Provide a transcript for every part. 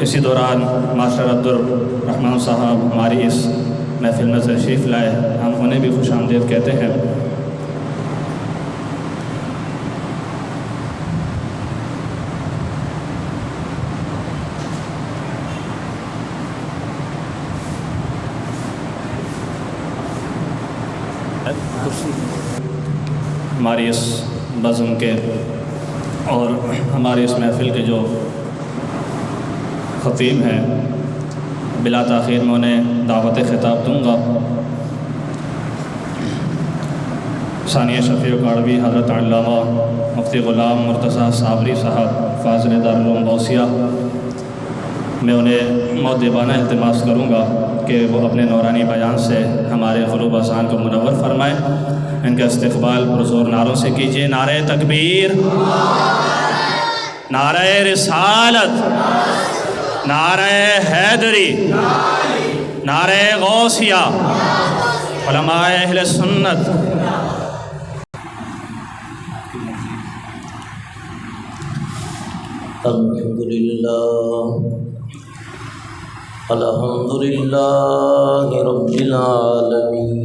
اسی دوران ماسٹر عبدالرحمن صاحب ہماری اس محفل میں تشریف لائے، ہم انہیں بھی خوش آمدید کہتے ہیں۔ ہماری اس بزم کے اور ہماری اس محفل کے جو خطیب ہیں، بلا تاخیر میں انہیں دعوت خطاب دوں گا۔ ثانیہ شفیع کاڑوی حضرت علامہ مفتی غلام مرتضیٰ صابری صاحب فاضل دارالعلوم غوثیہ، میں انہیں مؤدبانہ التماس کروں گا کہ وہ اپنے نورانی بیان سے ہمارے قلوب اذہان کو منور فرمائیں۔ ان کا استقبال پرزور نعروں سے کیجیے۔ نعرہ تکبیر، نعرہ رسالت، نعرہ حیدری، نعرہ غوثیہ، علماء اہل سنت۔ الحمدللہ رب العالمین،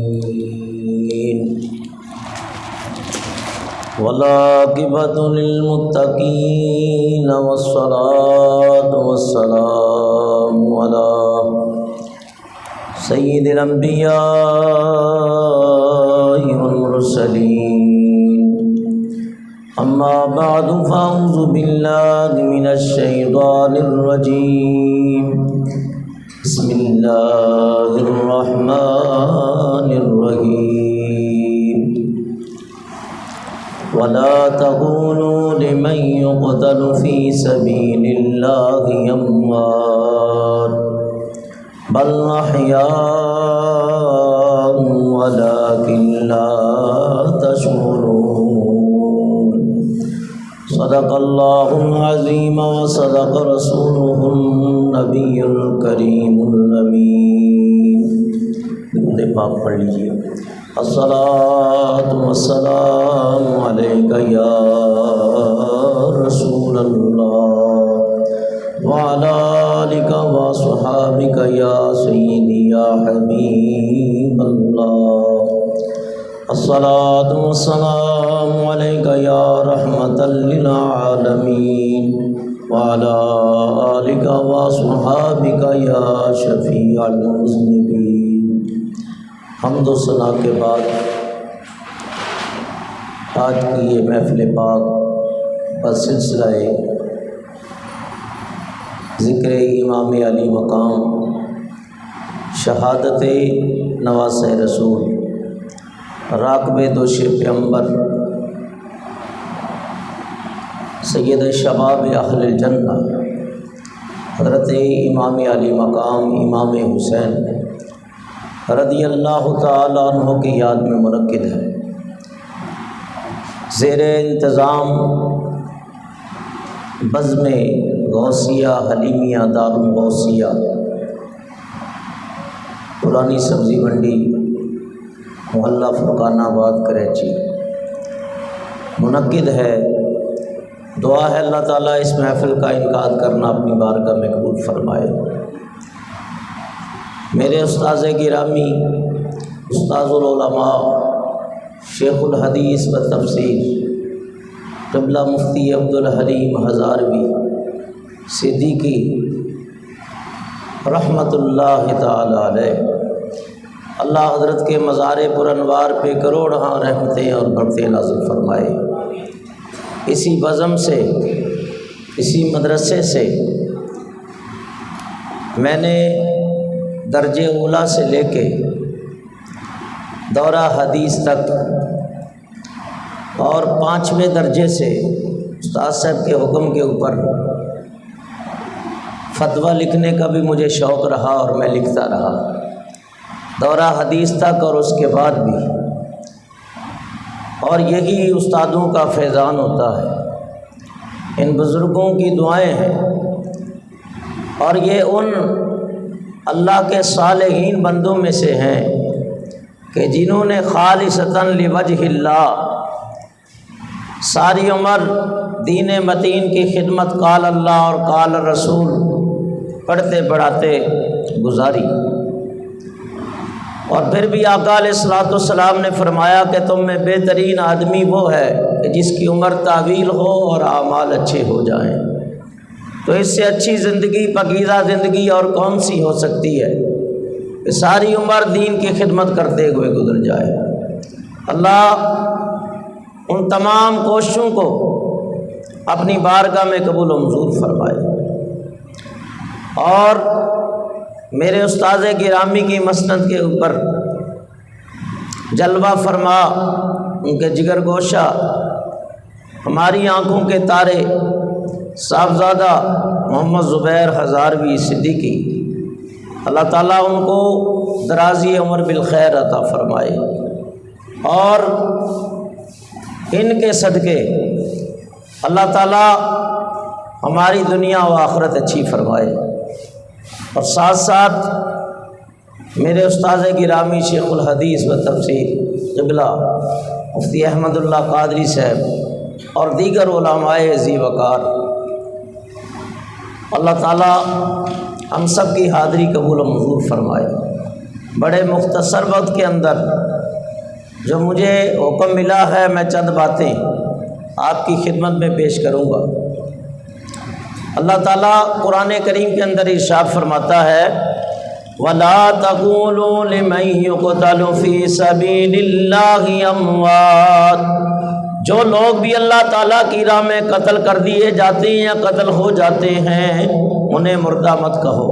والعاقبۃ للمتقین، والصلاۃ والسلام علی سید الانبیاء والمرسلین، اما بعد فاعوذ باللہ من الشیطان الرجیم، بسم اللہ الرحمن الرحیم، ولا تقولوا لمن يقتل في سبيل الله أموات بل أحياء ولكن لا تشعرون۔ صدق اللہ العظیم وصدق رسولہ النبی الکریم الامین۔ درود پاک پڑھ لیجیے۔ الصلاۃ والسلام علیک یا رسول اللہ وعلی آلک وصحابک یا سیدی یا حبیب اللہ۔ الصلاۃ والسلام علیک یا رحمۃ للعالمین وعلی آلک وصحابک یا شفیع المذنبین۔ حمد و ثنا کے بعد آج کی یہ محفل پاک بسلسلہ ذکر امام علی مقام شہادت نواسہ رسول راکب دوش پیغمبر سید شباب اہل الجنہ حضرت امام علی مقام امام حسین رضی اللہ تعالیٰ عنہ کی یاد میں منعقد ہے۔ زیر انتظام بزم غوثیہ حلیمیہ دارالغوثیہ پرانی سبزی منڈی محلہ فرقان آباد کراچی منعقد ہے۔ دعا ہے اللہ تعالیٰ اس محفل کا انعقاد کرنا اپنی بارگاہ میں قبول فرمائے۔ میرے استاذ گرامی، استاذ العلماء، شیخ الحدیث و تفسیر قبلہ مفتی عبدالحلیم ہزاروی صدیقی رحمۃ اللہ تعالی علیہ، اللہ حضرت کے مزار پر انوار پہ کروڑہاں رحمتیں اور برکتیں نازل فرمائے۔ اسی بزم سے، اسی مدرسے سے میں نے درجہ اولیٰ سے لے کے دورہ حدیث تک اور 5ویں درجے سے استاد صاحب کے حکم کے اوپر فتویٰ لکھنے کا بھی مجھے شوق رہا اور میں لکھتا رہا، دورہ حدیث تک اور اس کے بعد بھی۔ اور یہی استادوں کا فیضان ہوتا ہے، ان بزرگوں کی دعائیں ہیں، اور یہ ان اللہ کے صالحین بندوں میں سے ہیں کہ جنہوں نے خالصتاً لوجہ اللہ ساری عمر دین متین کی خدمت قال اللہ اور قال رسول پڑھتے پڑھاتے گزاری۔ اور پھر بھی آقا علیہ الصلوۃ والسلام نے فرمایا کہ تم میں بہترین آدمی وہ ہے کہ جس کی عمر طویل ہو اور اعمال اچھے ہو جائیں۔ تو اس سے اچھی زندگی، پاکیزہ زندگی اور کون سی ہو سکتی ہے کہ ساری عمر دین کی خدمت کرتے ہوئے گزر جائے۔ اللہ ان تمام کوششوں کو اپنی بارگاہ میں قبول و منظور فرمائے، اور میرے استاذ گرامی کی مسند کے اوپر جلوہ فرما، ان کے جگر گوشہ، ہماری آنکھوں کے تارے صاحبزادہ محمد زبیر ہزاروی صدیقی، اللہ تعالیٰ ان کو درازی عمر بالخیر عطا فرمائے، اور ان کے صدقے اللہ تعالیٰ ہماری دنیا و آخرت اچھی فرمائے۔ اور ساتھ ساتھ میرے استاذ گرامی شیخ الحدیث و تفسیر قبلہ مفتی احمد اللہ قادری صاحب اور دیگر علماء ذی وقار، اللہ تعالیٰ ہم سب کی حاضری قبول و منظور فرمائے۔ بڑے مختصر وقت کے اندر جو مجھے حکم ملا ہے، میں چند باتیں آپ کی خدمت میں پیش کروں گا۔ اللہ تعالیٰ قرآن کریم کے اندر ارشاد فرماتا ہے وَلَا تَقُولُوا لِمَن يُقْتَلُ فِي سَبِيلِ اللَّهِ أَمْوَاتٌ، جو لوگ بھی اللہ تعالیٰ کی راہ میں قتل کر دیے جاتے ہیں یا قتل ہو جاتے ہیں، انہیں مردہ مت کہو،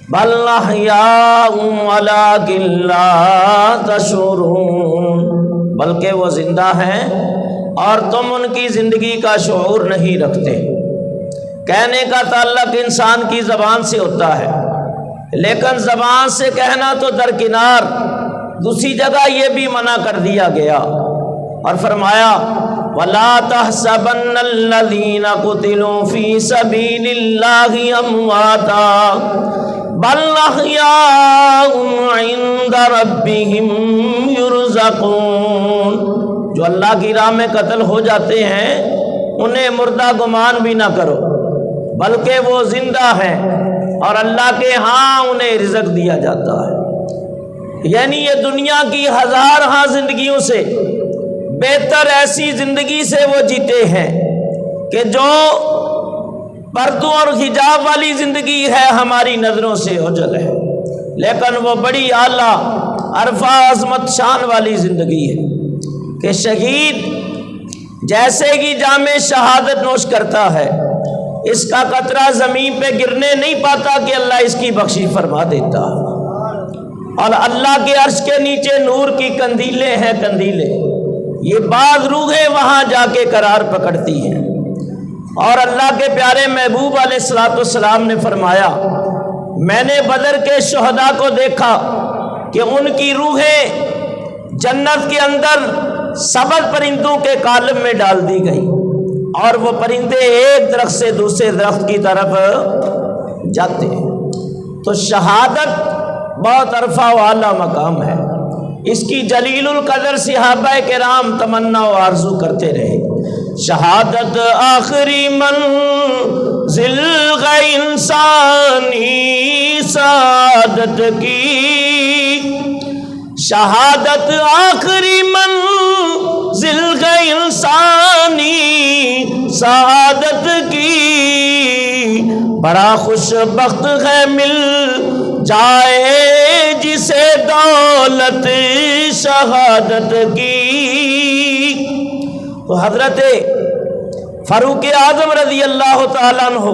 بَلْ أَحْيَاءٌ وَلَٰكِن لَّا تَشْعُرُونَ، بلکہ وہ زندہ ہیں اور تم ان کی زندگی کا شعور نہیں رکھتے۔ کہنے کا تعلق انسان کی زبان سے ہوتا ہے، لیکن زبان سے کہنا تو درکنار، دوسری جگہ یہ بھی منع کر دیا گیا اور فرمایا وَلَا تَحْسَبَنَّ الَّذِينَ قُتِلُوا فِي سَبِيلِ اللَّهِ أَمْوَاتًا بَلْ أَحْيَاءٌ عِندَ رَبِّهِمْ يُرْزَقُونَ، جو اللہ کی راہ میں قتل ہو جاتے ہیں انہیں مردہ گمان بھی نہ کرو، بلکہ وہ زندہ ہیں اور اللہ کے ہاں انہیں رزق دیا جاتا ہے۔ یعنی یہ دنیا کی ہزارہا زندگیوں سے بہتر ایسی زندگی سے وہ جیتے ہیں کہ جو پردوں اور حجاب والی زندگی ہے، ہماری نظروں سے اوجھل ہے، لیکن وہ بڑی اعلیٰ عرفہ عظمت شان والی زندگی ہے کہ شہید جیسے ہی جام شہادت نوش کرتا ہے، اس کا قطرہ زمین پہ گرنے نہیں پاتا کہ اللہ اس کی بخشش فرما دیتا، اور اللہ کے عرش کے نیچے نور کی قندیلیں ہیں، قندیلیں، یہ بعض روحیں وہاں جا کے قرار پکڑتی ہیں۔ اور اللہ کے پیارے محبوب علیہ الصلوۃ والسلام نے فرمایا میں نے بدر کے شہداء کو دیکھا کہ ان کی روحیں جنت کے اندر سبز پرندوں کے کالم میں ڈال دی گئی، اور وہ پرندے ایک درخت سے دوسرے درخت کی طرف جاتے ہیں۔ تو شہادت بہت عرفہ و اعلیٰ مقام ہے، اس کی جلیل القدر صحابہ کرام تمنا و آرزو کرتے رہے۔ شہادت آخری منزل ہے انسانی سعادت کی، شہادت آخری منزل ہے انسانی سعادت کی، بڑا خوش بخت ہے مل جائے جسے دولت شہادت کی۔ تو حضرت فاروق اعظم رضی اللہ تعالیٰ عنہ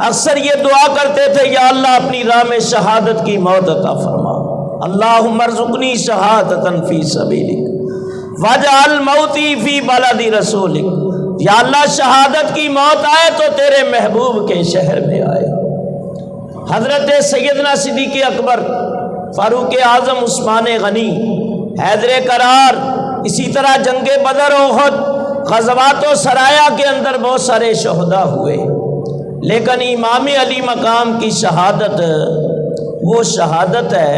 اکثر یہ دعا کرتے تھے یا اللہ اپنی راہ میں شہادت کی موت عطا فرما، اللہم ارزقنی شہادتا فی سبیلک واجعل موتی فی بلد رسولک، یا اللہ شہادت کی موت آئے تو تیرے محبوب کے شہر میں آئے۔ حضرت سیدنا صدیق اکبر، فاروق اعظم، عثمان غنی، حیدر کرار، اسی طرح جنگ بدر و احد، غزوات و سرایا کے اندر بہت سارے شہداء ہوئے، لیکن امام علی مقام کی شہادت وہ شہادت ہے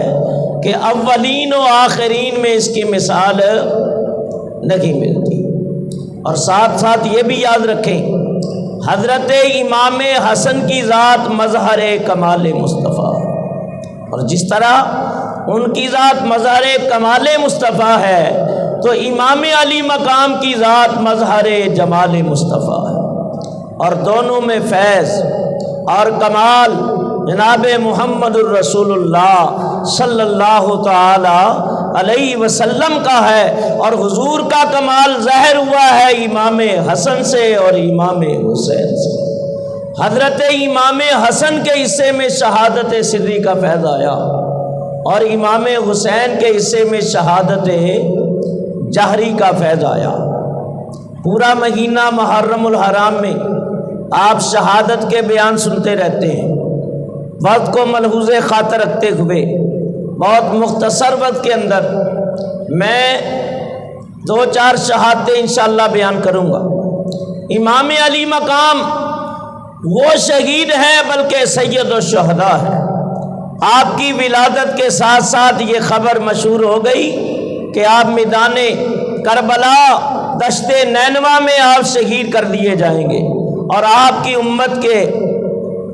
کہ اولین و آخرین میں اس کی مثال نہیں ملتی۔ اور ساتھ ساتھ یہ بھی یاد رکھیں حضرت امام حسن کی ذات مظہر کمال مصطفیٰ، اور جس طرح ان کی ذات مظہر کمال مصطفیٰ ہے تو امام علی مقام کی ذات مظہر جمال مصطفیٰ ہے، اور دونوں میں فیض اور کمال جناب محمد الرسول اللہ صلی اللہ تعالی علیہ وسلم کا ہے، اور حضور کا کمال ظاہر ہوا ہے امام حسن سے اور امام حسین سے۔ حضرت امام حسن کے حصے میں شہادت سری کا فیض آیا، اور امام حسین کے حصے میں شہادت جہری کا فیض آیا۔ پورا مہینہ محرم الحرام میں آپ شہادت کے بیان سنتے رہتے ہیں، وقت کو ملحوظ خاطر رکھتے ہوئے بہت مختصر وقت کے اندر میں 2-4 شہادتیں انشاءاللہ بیان کروں گا۔ امام علی مقام وہ شہید ہیں بلکہ سید الشہداء ہے۔ آپ کی ولادت کے ساتھ ساتھ یہ خبر مشہور ہو گئی کہ آپ میدان کربلا دشت نینوا میں آپ شہید کر دیے جائیں گے، اور آپ کی امت کے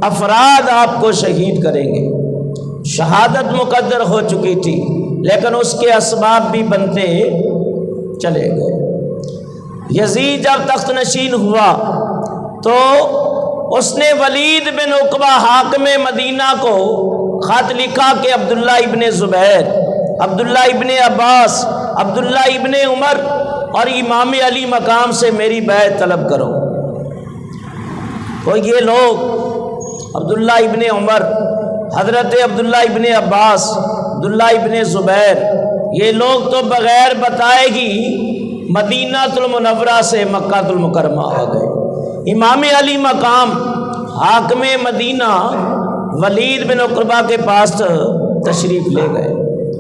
افراد آپ کو شہید کریں گے۔ شہادت مقدر ہو چکی تھی، لیکن اس کے اسباب بھی بنتے چلے گئے۔ یزید جب تخت نشین ہوا تو اس نے ولید بن عقبہ حاکم مدینہ کو خط لکھا کہ عبداللہ ابن زبیر، عبداللہ ابن عباس، عبداللہ ابن عمر اور امام علی مقام سے میری بیعت طلب کرو۔ تو یہ لوگ عبداللہ ابن عمر، حضرت عبداللہ ابن عباس، عبداللہ ابن زبیر، یہ لوگ تو بغیر بتائے ہی مدینہ المنورہ سے مکہ المکرمہ آ گئے۔ امام علی مقام حاکم مدینہ ولید بن عقبہ کے پاس تشریف لے گئے۔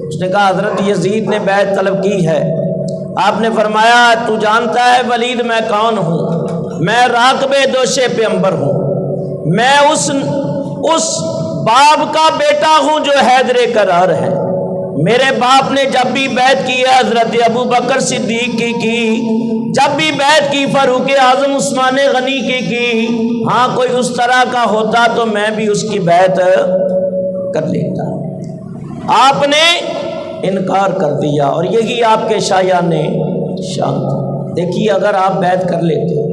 اس نے کہا حضرت یزید نے بیعت طلب کی ہے۔ آپ نے فرمایا تو جانتا ہے ولید میں کون ہوں؟ میں راکب دوش پیغمبر ہوں، میں اس باپ کا بیٹا ہوں جو حیدر کرار ہے۔ میرے باپ نے جب بھی بیعت کی ہے حضرت ابو بکر صدیق کی، جب بھی بیعت کی فاروق اعظم عثمان غنی کی، ہاں کوئی اس طرح کا ہوتا تو میں بھی اس کی بیعت کر لیتا۔ آپ نے انکار کر دیا، اور یہی آپ کے شایان شان تھا۔ دیکھیے اگر آپ بیعت کر لیتے،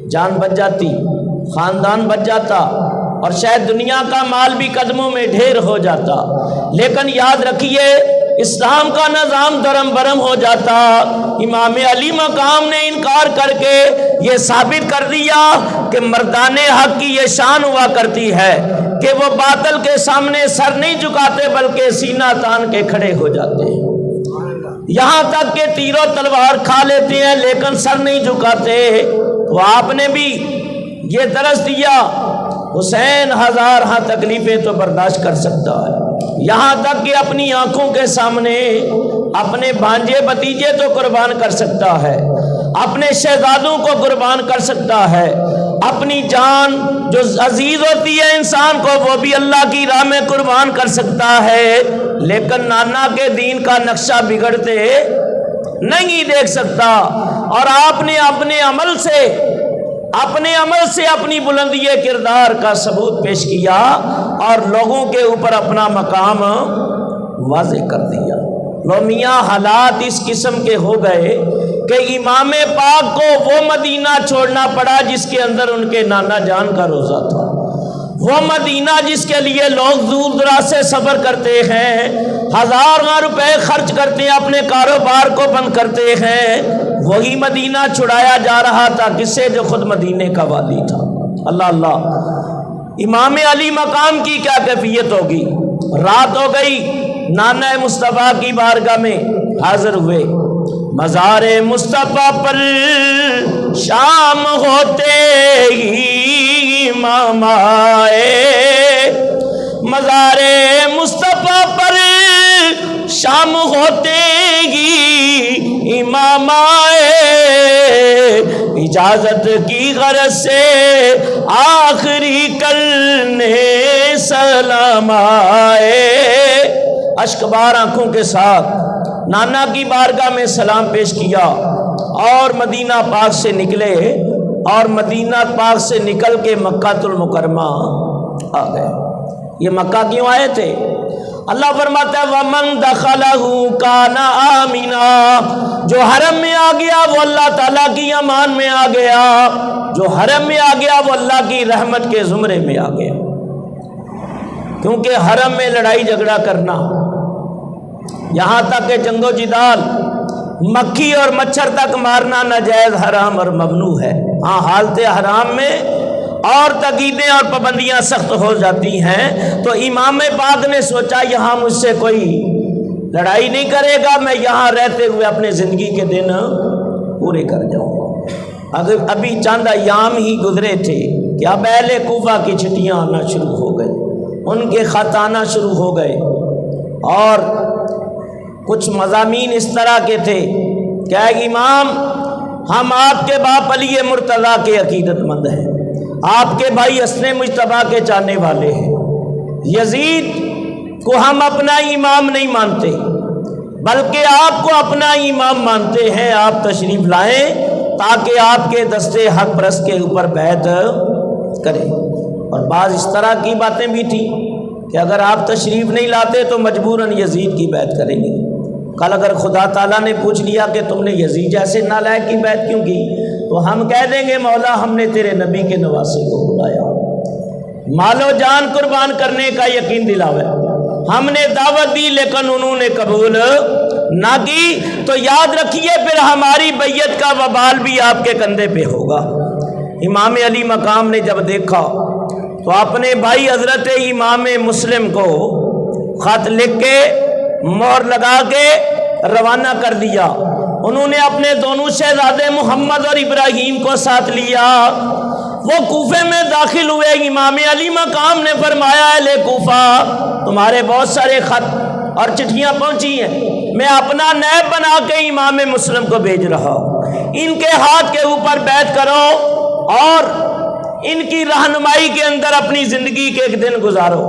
جان بچ جاتی، خاندان بچ جاتا، اور شاید دنیا کا مال بھی قدموں میں ڈھیر ہو جاتا، لیکن یاد رکھیے اسلام کا نظام درم برم ہو جاتا۔ امام علی مقام نے انکار کر کے یہ ثابت کر دیا کہ مردان حق کی یہ شان ہوا کرتی ہے کہ وہ باطل کے سامنے سر نہیں جھکاتے بلکہ سینہ تان کے کھڑے ہو جاتے ہیں، یہاں تک کہ تیر و تلوار کھا لیتے ہیں لیکن سر نہیں جھکاتے۔ تو آپ نے بھی یہ درس دیا حسین ہزار ہاں تکلیفیں تو برداشت کر سکتا ہے، یہاں تک کہ اپنی آنکھوں کے سامنے اپنے بھانجے بھتیجے تو قربان کر سکتا ہے، اپنے شہزادوں کو قربان کر سکتا ہے، اپنی جان جو عزیز ہوتی ہے انسان کو وہ بھی اللہ کی راہ میں قربان کر سکتا ہے، لیکن نانا کے دین کا نقشہ بگڑتے نہیں دیکھ سکتا۔ اور آپ نے اپنے عمل سے اپنی بلندی کردار کا ثبوت پیش کیا اور لوگوں کے اوپر اپنا مقام واضح کر دیا۔ لو میاں حالات اس قسم کے ہو گئے کہ امام پاک کو وہ مدینہ چھوڑنا پڑا جس کے اندر ان کے نانا جان کا روزہ تھا، وہ مدینہ جس کے لیے لوگ دور دراز سے سفر کرتے ہیں، ہزاراں روپے خرچ کرتے ہیں، اپنے کاروبار کو بند کرتے ہیں، وہی مدینہ چھڑایا جا رہا تھا کس سے؟ جو خود مدینے کا والی تھا۔ اللہ اللہ، امام علی مقام کی کیا کیفیت ہوگی؟ رات ہو گئی، نانا مصطفیٰ کی بارگاہ میں حاضر ہوئے، مزار مصطفیٰ پر شام ہوتے ہی امام آئے، مزار مصطفیٰ پر شام ہوتے ہی امام آئے، اجازت کی غرض سے آخری کرنے سلام آئے۔ اشک بار آنکھوں کے ساتھ نانا کی بارگاہ میں سلام پیش کیا اور مدینہ پاک سے نکلے اور مدینہ پاک سے نکل کے مکہ المکرمہ آ گئے۔ یہ مکہ کیوں آئے تھے؟ اللہ فرماتا ہے وَمَن دَخَلَهُ كَانَ آمِنًا، جو حرم میں آ گیا وہ اللہ تعالیٰ کی امان میں آ گیا، جو حرم میں آ گیا وہ اللہ کی رحمت کے زمرے میں آ گیا۔ کیونکہ حرم میں لڑائی جھگڑا کرنا، یہاں تک کہ جنگ و جدال، مکھی اور مچھر تک مارنا ناجائز، حرام اور ممنوع ہے۔ ہاں حالت حرام میں اور تقیدیں اور پابندیاں سخت ہو جاتی ہیں، تو امام پاک نے سوچا یہاں مجھ سے کوئی لڑائی نہیں کرے گا، میں یہاں رہتے ہوئے اپنے زندگی کے دن پورے کر جاؤں۔ اگر ابھی چند ایام ہی گزرے تھے کہ اب اہل کوفہ کی چھٹیاں آنا شروع ہو گئے، ان کے خط آنا شروع ہو گئے، اور کچھ مضامین اس طرح کے تھے کہ اے امام، ہم آپ کے باپ علی مرتضیٰ کے عقیدت مند ہیں، آپ کے بھائی حسن مجتبیٰ کے چاہنے والے ہیں، یزید کو ہم اپنا امام نہیں مانتے بلکہ آپ کو اپنا امام مانتے ہیں، آپ تشریف لائیں تاکہ آپ کے دستے حق پرست کے اوپر بیعت کریں۔ اور بعض اس طرح کی باتیں بھی تھیں کہ اگر آپ تشریف نہیں لاتے تو مجبوراً یزید کی بیعت کریں گے۔ کل اگر خدا تعالیٰ نے پوچھ لیا کہ تم نے یزید جیسے نالائق کی بیعت کیوں کی، تو ہم کہہ دیں گے مولا ہم نے تیرے نبی کے نواسے کو بلایا، مال و جان قربان کرنے کا یقین دلایا، ہم نے دعوت دی لیکن انہوں نے قبول نہ کی، تو یاد رکھیے پھر ہماری بیعت کا وبال بھی آپ کے کندھے پہ ہوگا۔ امام علی مقام نے جب دیکھا تو اپنے بھائی حضرت امام مسلم کو خط لکھ کے مہر لگا کے روانہ کر دیا۔ انہوں نے اپنے دونوں شہزادے محمد اور ابراہیم کو ساتھ لیا، وہ کوفے میں داخل ہوئے۔ امام علی مقام نے فرمایا اہل کوفہ، تمہارے بہت سارے خط اور چٹھیاں پہنچی ہیں، میں اپنا نیب بنا کے امام مسلم کو بھیج رہا ہوں، ان کے ہاتھ کے اوپر بیعت کرو اور ان کی رہنمائی کے اندر اپنی زندگی کے ایک دن گزارو،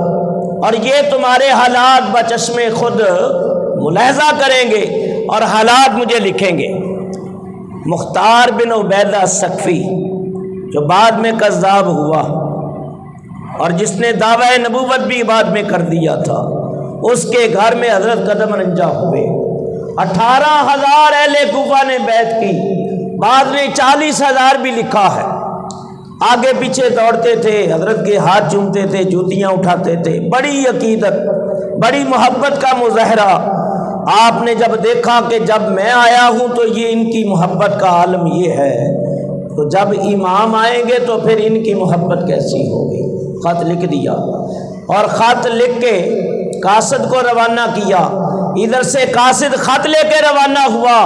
اور یہ تمہارے حالات بچشم خود ملاحظہ کریں گے اور حالات مجھے لکھیں گے۔ مختار بن عبیدہ ثقفی جو بعد میں کذاب ہوا اور جس نے دعوی نبوت بھی بعد میں کر دیا تھا، اس کے گھر میں حضرت قدم رنجہ ہوئے۔ 18,000 اہل کوفہ نے بیعت کی، بعد میں 40,000 بھی لکھا ہے۔ آگے پیچھے دوڑتے تھے، حضرت کے ہاتھ چومتے تھے، جوتیاں اٹھاتے تھے، بڑی عقیدت، بڑی محبت کا مظاہرہ۔ آپ نے جب دیکھا کہ جب میں آیا ہوں تو یہ ان کی محبت کا عالم یہ ہے، تو جب امام آئیں گے تو پھر ان کی محبت کیسی ہوگی۔ خط لکھ دیا اور خط لکھ کے قاصد کو روانہ کیا۔ ادھر سے قاصد خط لے کے روانہ ہوا،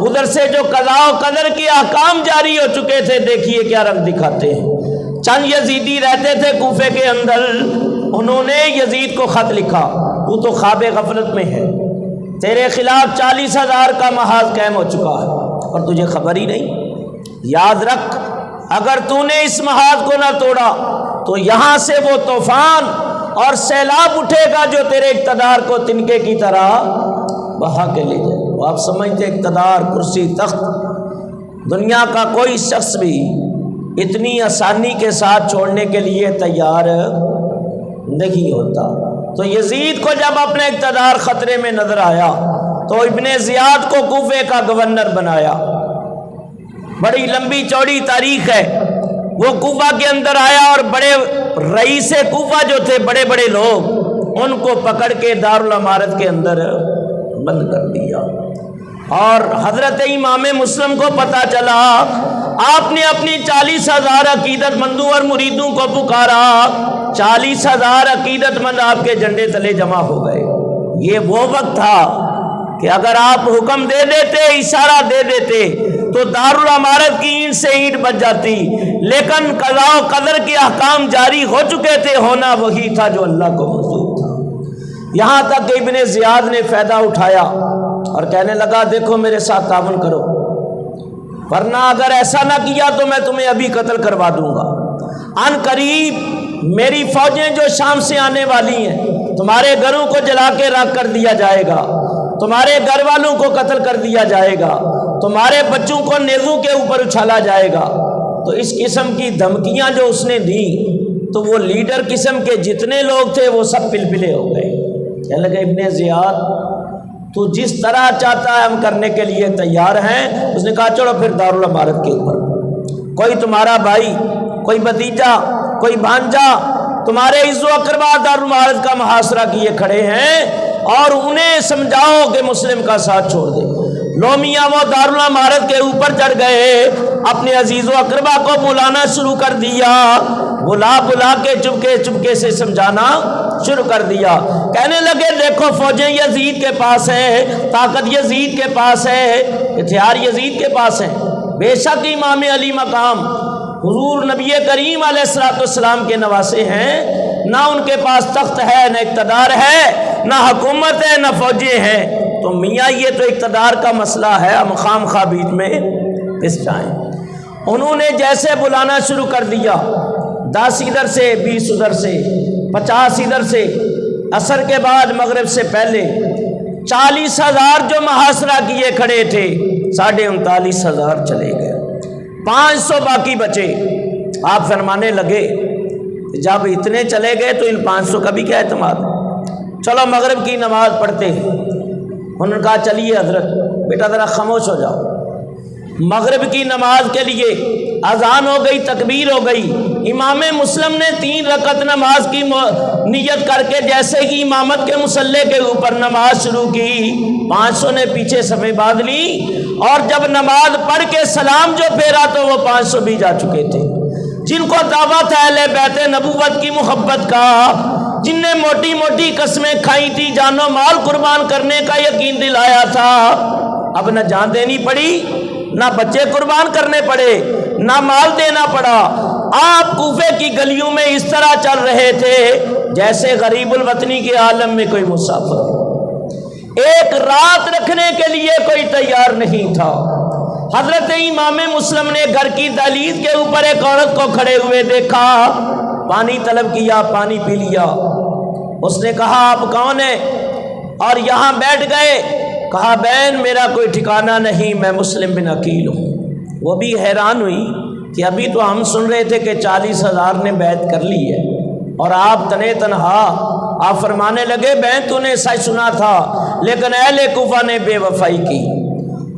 ادھر سے جو قضاء و قدر کے احکام جاری ہو چکے تھے، دیکھیے کیا رنگ دکھاتے ہیں۔ چند یزیدی رہتے تھے کوفے کے اندر، انہوں نے یزید کو خط لکھا، تو تو خواب غفلت میں ہے، تیرے خلاف 40,000 کا محاذ قائم ہو چکا ہے اور تجھے خبر ہی نہیں۔ یاد رکھ اگر تو نے اس محاذ کو نہ توڑا تو یہاں سے وہ طوفان اور سیلاب اٹھے گا جو تیرے اقتدار کو تنکے کی طرح بہا کے لے جائے۔ وہ آپ سمجھتے اقتدار، کرسی، تخت، دنیا کا کوئی شخص بھی اتنی آسانی کے ساتھ چھوڑنے کے لیے تیار نہیں ہوتا۔ تو یزید کو جب اپنا اقتدار خطرے میں نظر آیا تو ابن زیاد کو کوفے کا گورنر بنایا۔ بڑی لمبی چوڑی تاریخ ہے۔ وہ کوفہ کے اندر آیا اور بڑے رئیس کوفہ جو تھے، بڑے بڑے لوگ، ان کو پکڑ کے دارالامارت کے اندر بند کر دیا۔ اور حضرت امام مسلم کو پتہ چلا، آپ نے اپنی 40,000 عقیدت مندوں اور مریدوں کو پکارا، 40,000 عقیدت مند آپ کے جھنڈے تلے جمع ہو گئے۔ یہ وہ وقت تھا کہ اگر آپ حکم دے دیتے، اشارہ دے دیتے تو دارالامارت کی اینٹ سے اینٹ بچ جاتی، لیکن قضاء و قدر کے احکام جاری ہو چکے تھے، ہونا وہی تھا جو اللہ کو منظور تھا۔ یہاں تک کہ ابن زیاد نے فائدہ اٹھایا اور کہنے لگا دیکھو میرے ساتھ تعاون کرو، ورنہ اگر ایسا نہ کیا تو میں تمہیں ابھی قتل کروا دوں گا۔ ان قریب میری فوجیں جو شام سے آنے والی ہیں، تمہارے گھروں کو جلا کے راکھ کر دیا جائے گا، تمہارے گھر والوں کو قتل کر دیا جائے گا، تمہارے بچوں کو نیزوں کے اوپر اچھالا جائے گا۔ تو اس قسم کی دھمکیاں جو اس نے دی تو وہ لیڈر قسم کے جتنے لوگ تھے وہ سب پلپلے ہو گئے. کہنے لگے ابن زیاد تو جس طرح چاہتا ہے ہم کرنے کے لیے تیار ہیں. اس نے کہا چلو پھر دارالامارت کے اوپر کوئی تمہارا بھائی، کوئی بھتیجا، کوئی بھانجا تمہارے عز و اقربا دارالامارت کا محاصرہ کیے کھڑے ہیں اور انہیں سمجھاؤ کہ مسلم کا ساتھ چھوڑ دے. لو میاں وہ دارالامارت کے اوپر چڑھ گئے، اپنے عزیز و اقربا کو بلانا شروع کر دیا، بلا کے چپکے سے سمجھانا شروع کر دیا. کہنے لگے دیکھو فوجیں یزید کے پاس ہیں، طاقت یزید کے پاس ہے، ہتھیار یزید کے پاس ہیں. بے شک امام علی مقام حضور نبی کریم علیہ السلام کے نواسے ہیں، نہ ان کے پاس تخت ہے، نہ اقتدار ہے، نہ حکومت ہے، نہ فوجیں ہیں. تو میاں یہ تو اقتدار کا مسئلہ ہے، ہم خام خواہ بیچ میں پس جائیں. انہوں نے جیسے بلانا شروع کر دیا، 10 ادھر سے، 20 ادھر سے، 50 ادھر سے. عصر کے بعد مغرب سے پہلے 40,000 جو محاصرہ کیے کھڑے تھے 39,500 چلے گئے، 500 باقی بچے. آپ فرمانے لگے جب اتنے چلے گئے تو ان 500 کا بھی کیا اعتماد، چلو مغرب کی نماز پڑھتے ہیں. انہوں نے کہا چلیے حضرت بیٹا ذرا خاموش ہو جاؤ. مغرب کی نماز کے لیے اذان ہو گئی، تکبیر ہو گئی. امام مسلم نے 3 رکعت نماز کی نیت کر کے جیسے ہی امامت کے مصلی کے اوپر نماز شروع کی، 500 نے پیچھے صفیں باندھ لی اور جب نماز پڑھ کے سلام جو پھیرا تو وہ 500 بھی جا چکے تھے. جن کو دعوت ہے اہل بیت نبوت کی محبت کا، جن نے موٹی موٹی قسمیں کھائی تھی، جان و مال قربان کرنے کا یقین دلایا تھا، اب نہ جان دینی پڑی، نہ بچے قربان کرنے پڑے، نہ مال دینا پڑا. آپ کوفے کی گلیوں میں اس طرح چل رہے تھے جیسے غریب الوطنی کے عالم میں کوئی مسافر. ایک رات رکھنے کے لیے کوئی تیار نہیں تھا. حضرت امام مسلم نے گھر کی دہلیز کے اوپر ایک عورت کو کھڑے ہوئے دیکھا، پانی طلب کیا، پانی پی لیا. اس نے کہا آپ کون ہیں اور یہاں بیٹھ گئے؟ کہا بہن میرا کوئی ٹھکانہ نہیں، میں مسلم بن عقیل ہوں. وہ بھی حیران ہوئی کہ ابھی تو ہم سن رہے تھے کہ 40,000 نے بیعت کر لی ہے اور آپ تنے تنہا. آپ فرمانے لگے بہن تو نے سچ سنا تھا لیکن اہل کوفہ نے بے وفائی کی.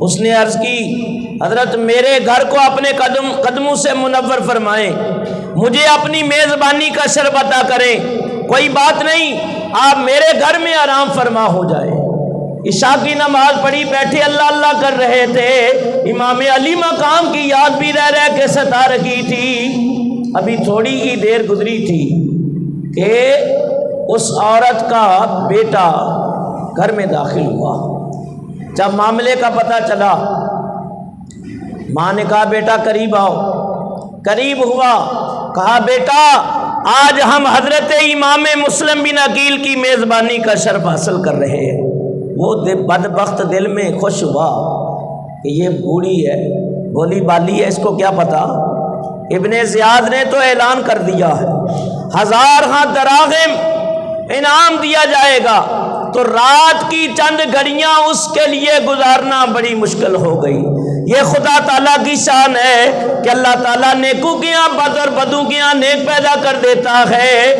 اس نے عرض کی حضرت میرے گھر کو اپنے قدموں سے منور فرمائیں، مجھے اپنی میزبانی کا شرف عطا کریں. کوئی بات نہیں، آپ میرے گھر میں آرام فرما ہو جائے. عشاء کی نماز پڑھی، بیٹھے اللہ اللہ کر رہے تھے. امام علی مقام کی یاد بھی رہ کے ستا رکھی تھی. ابھی تھوڑی ہی دیر گزری تھی کہ اس عورت کا بیٹا گھر میں داخل ہوا. جب معاملے کا پتہ چلا، ماں نے کہا بیٹا قریب آؤ. قریب ہوا، کہا بیٹا آج ہم حضرت امام مسلم بن عقیل کی میزبانی کا شرف حاصل کر رہے ہیں. وہ بدبخت دل میں خوش ہوا کہ یہ بوڑھی ہے، بولی بالی ہے، اس کو کیا پتا. ابن زیاد نے تو اعلان کر دیا ہے 1000 دراہم انعام دیا جائے گا. تو رات کی چند گھڑیاں اس کے لیے گزارنا بڑی مشکل ہو گئی. یہ خدا تعالیٰ کی شان ہے کہ اللہ تعالیٰ نیکوں کے یہاں بد اور بدوں کے یہاں نیک پیدا کر دیتا ہے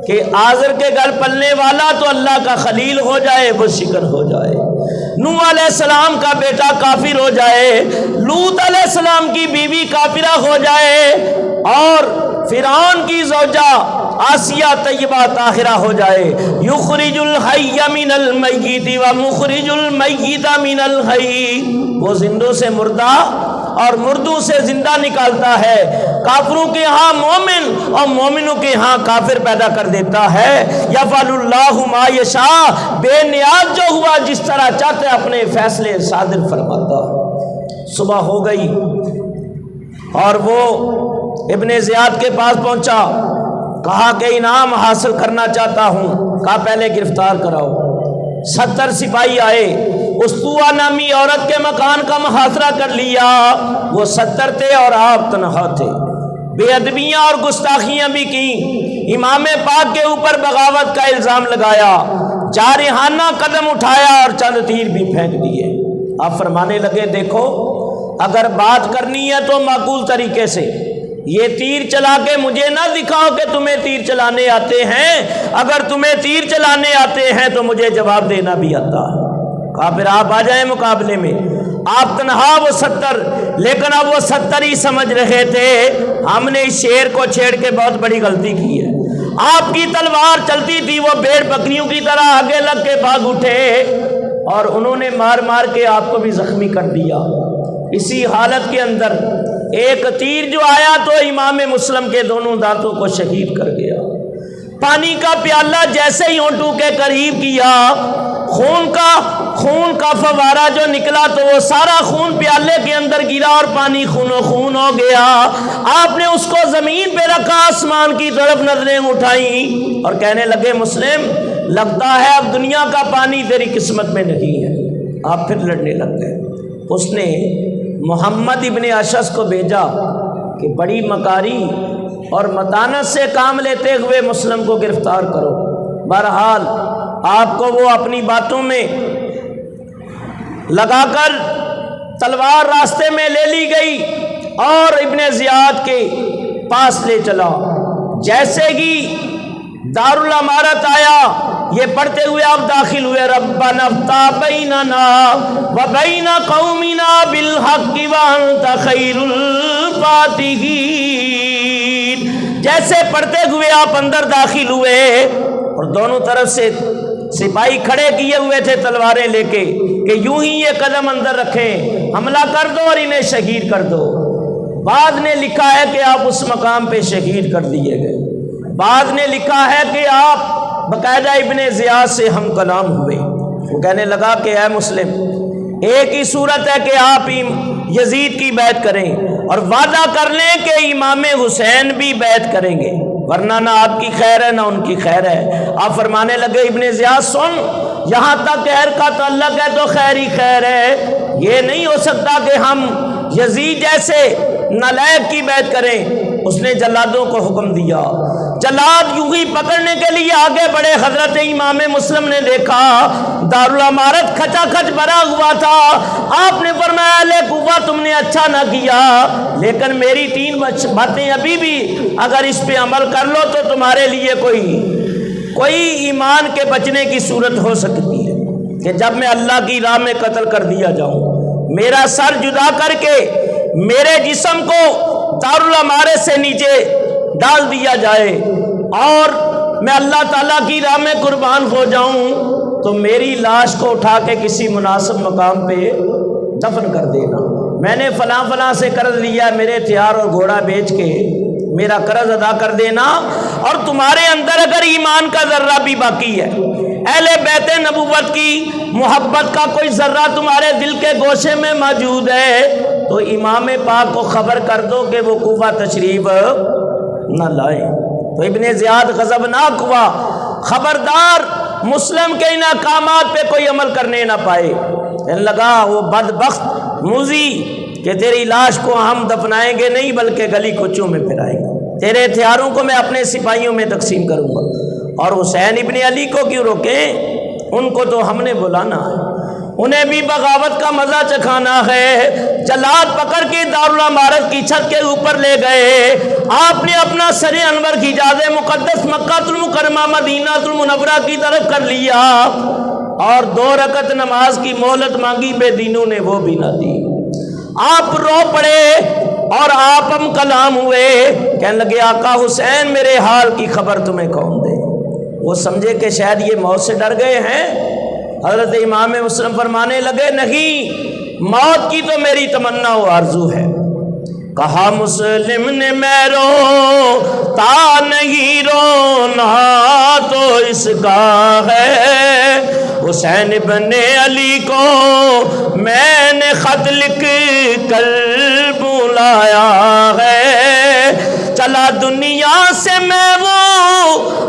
کہ آزر کے گھر پلنے والا تو اللہ کا خلیل ہو جائے، وہ شکر ہو جائے. نوح علیہ السلام کا بیٹا کافر ہو جائے، لوط علیہ السلام کی بیوی کافرہ ہو جائے اور فرعون کی زوجہ آسیہ طیبہ طاہرہ ہو جائے. یخرج الحی من المیت و مخرج المیت من الحی، وہ زندوں سے مردہ اور مردوں سے زندہ نکالتا ہے. کافروں کے ہاں مومن اور مومنوں کے ہاں کافر پیدا کر دیتا ہے. یفعل اللہ ما یشاء، بے نیاز جو ہوا جس طرح چاہتے اپنے فیصلے صادر فرماتا. صبح ہو گئی اور وہ ابن زیاد کے پاس پہنچا، کہا کہ انعام حاصل کرنا چاہتا ہوں. کہا پہلے گرفتار کراؤ. 70 سپاہی آئے، استوا نامی عورت کے مکان کا محاصرہ کر لیا. وہ 70 تھے اور آپ تنہا تھے. بے ادبیاں اور گستاخیاں بھی کی، امام پاک کے اوپر بغاوت کا الزام لگایا، جارحانہ قدم اٹھایا اور چند تیر بھی پھینک دیے. آپ فرمانے لگے دیکھو اگر بات کرنی ہے تو معقول طریقے سے، یہ تیر چلا کے مجھے نہ دکھاؤ کہ تمہیں تیر چلانے آتے ہیں، اگر تمہیں تیر چلانے آتے ہیں تو مجھے جواب دینا بھی آتا ہے۔ کہا پھر آپ آ جائیں مقابلے میں، آپ تنہا وہ 70، لیکن اب وہ 70 ہی سمجھ رہے تھے ہم نے اس شیر کو چھیڑ کے بہت بڑی غلطی کی ہے۔ آپ کی تلوار چلتی تھی، وہ بھیڑ بکریوں کی طرح آگے لگ کے بھاگ اٹھے اور انہوں نے مار مار کے آپ کو بھی زخمی کر دیا۔ اسی حالت کے اندر ایک تیر جو آیا تو امام مسلم کے دونوں دانتوں کو شہید کر گیا۔ پانی کا پیالہ جیسے ہی ہونٹوں کے قریب کیا، خون کا فوارہ جو نکلا تو وہ سارا خون پیالے کے اندر گرا اور پانی خون و خون ہو گیا۔ آپ نے اس کو زمین پہ رکھا، آسمان کی طرف نظریں اٹھائیں اور کہنے لگے مسلم، لگتا ہے اب دنیا کا پانی تیری قسمت میں نہیں ہے۔ آپ پھر لڑنے لگ گئے۔ اس نے محمد ابن اشعث کو بھیجا کہ بڑی مکاری اور متانت سے کام لیتے ہوئے مسلم کو گرفتار کرو۔ بہرحال آپ کو وہ اپنی باتوں میں لگا کر تلوار راستے میں لے لی گئی اور ابن زیاد کے پاس لے چلا۔ جیسے ہی دارالامارت آیا، یہ پڑھتے ہوئے آپ داخل ہوئے، ربنا افتح بیننا وبین قومنا بالحق وانت خیر الفاتحین۔ جیسے پڑھتے ہوئے آپ اندر داخل ہوئے اور دونوں طرف سے سپاہی کھڑے کیے ہوئے تھے تلواریں لے کے کہ یوں ہی یہ قدم اندر رکھیں، حملہ کر دو اور انہیں شہید کر دو۔ بعد نے لکھا ہے کہ آپ اس مقام پہ شہید کر دیے گئے۔ بعد نے لکھا ہے کہ آپ باقاعدہ ابن زیاد سے ہم کلام ہوئے۔ وہ کہنے لگا کہ اے مسلم، ایک ہی صورت ہے کہ آپ یزید کی بیعت کریں اور وعدہ کر لیں کہ امام حسین بھی بیعت کریں گے، ورنہ نہ آپ کی خیر ہے نہ ان کی خیر ہے۔ آپ فرمانے لگے ابن زیاد سن، یہاں تک خیر کا تعلق ہے تو خیر ہی خیر ہے، یہ نہیں ہو سکتا کہ ہم یزید جیسے نالائق کی بیعت کریں۔ اس نے جلادوں کو حکم دیا، جلاد یوں ہی پکڑنے کے لیے آگے بڑے۔ حضرت امام مسلم نے دیکھا دارالامارت کھچا کھچ بھرا ہوا تھا۔ آپ نے فرمایا اہل کوفہ تم نے اچھا نہ کیا، لیکن میری 3 باتیں ابھی بھی اگر اس پہ عمل کر لو تو تمہارے لیے کوئی ایمان کے بچنے کی صورت ہو سکتی ہے کہ جب میں اللہ کی راہ میں قتل کر دیا جاؤں، میرا سر جدا کر کے میرے جسم کو دارالامارت سے نیچے ڈال دیا جائے اور میں اللہ تعالیٰ کی راہ میں قربان ہو جاؤں تو میری لاش کو اٹھا کے کسی مناسب مقام پہ دفن کر دینا۔ میں نے فلاں فلاں سے قرض لیا، میرے ہتھیار اور گھوڑا بیچ کے میرا قرض ادا کر دینا، اور تمہارے اندر اگر ایمان کا ذرہ بھی باقی ہے، اہل بیت نبوت کی محبت کا کوئی ذرہ تمہارے دل کے گوشے میں موجود ہے تو امام پاک کو خبر کر دو کہ وہ کوفہ تشریف نہ لائیں۔ تو ابن زیاد غضبناک ہوا، خبردار مسلم کے ان احکامات پہ کوئی عمل کرنے نہ پائے۔ کہنے لگا وہ بدبخت موذی کہ تیری لاش کو ہم دفنائیں گے نہیں بلکہ گلی کوچوں میں پھرائیں گے، تیرے ہتھیاروں کو میں اپنے سپاہیوں میں تقسیم کروں گا، اور حسین ابن علی کو کیوں روکیں؟ ان کو تو ہم نے بلانا ہے، انہیں بھی بغاوت کا مزہ چکھانا ہے۔ جلاد پکڑ کے دارالامارت کی چھت کے اوپر لے گئے۔ آپ نے اپنا سر انور کی جاز مقدس مکہ المکرمہ مدینہ المنورہ کی طرف کر لیا اور 2 رکعت نماز کی مہلت مانگی، بے دینوں نے وہ بھی نہ دی۔ آپ رو پڑے اور آپ ہم کلام ہوئے، کہنے لگے آقا حسین میرے حال کی خبر تمہیں کون دے؟ وہ سمجھے کہ شاید یہ موت سے ڈر گئے ہیں۔ حضرت امام مسلم فرمانے لگے نہیں، موت کی تو میری تمنا و آرزو ہے۔ کہا مسلم نے میں روتا نہیں، رونا تو اس کا ہے، حسین ابن علی کو میں نے خط لکھ کر بلایا ہے، چلا دنیا سے میں وہ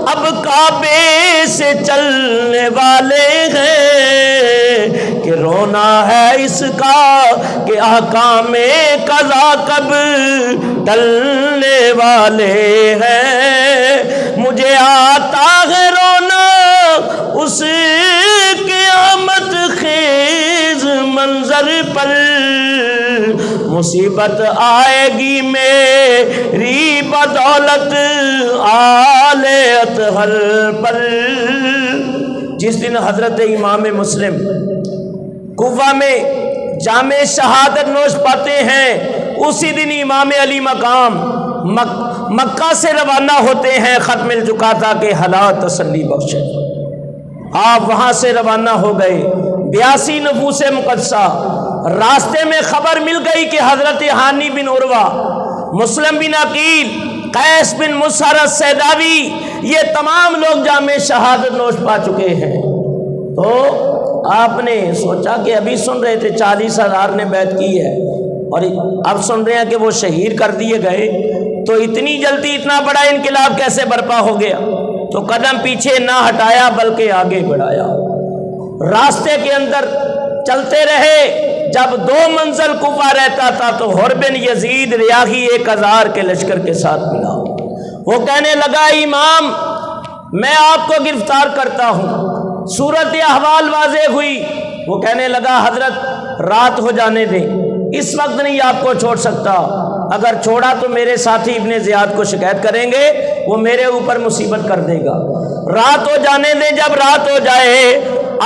اب کعبے سے چلنے والے ہیں، کہ رونا ہے اس کا کہ احکام قضا کب ٹلنے والے ہیں، مجھے آتا ہے رونا اس قیامت خیز منظر پر، مصیبت آئے گی میری بدولت آل اطہر پر۔ جس دن حضرت امام مسلم کوفہ میں جامِ شہادت نوش پاتے ہیں، اسی دن امام علی مقام مکہ سے روانہ ہوتے ہیں۔ خط مل چکا تھا کہ حالات تسلی بخشے، آپ وہاں سے روانہ ہو گئے۔ 82 نفوس مقدسہ، راستے میں خبر مل گئی کہ حضرت ہانی بن عروہ، مسلم بن عقیل، قیس بن مسہر السیداوی، یہ تمام لوگ جامِ شہادت نوش پا چکے ہیں۔ تو آپ نے سوچا کہ ابھی سن رہے تھے 40,000 نے بیعت کی ہے اور اب سن رہے ہیں کہ وہ شہید کر دیے گئے، تو اتنی جلدی اتنا بڑا انقلاب کیسے برپا ہو گیا؟ تو قدم پیچھے نہ ہٹایا بلکہ آگے بڑھایا۔ راستے کے اندر چلتے رہے۔ جب 2 منزل کوفہ رہتا تھا تو حر بن یزید ریاحی 1000 کے لشکر کے ساتھ ملا۔ وہ کہنے لگا امام میں آپ کو گرفتار کرتا ہوں۔ صورت احوال واضح ہوئی۔ وہ کہنے لگا حضرت رات ہو جانے دیں، اس وقت نہیں آپ کو چھوڑ سکتا، اگر چھوڑا تو میرے ساتھی ابن زیاد کو شکایت کریں گے، وہ میرے اوپر مصیبت کر دے گا۔ رات ہو جانے دیں، جب رات ہو جائے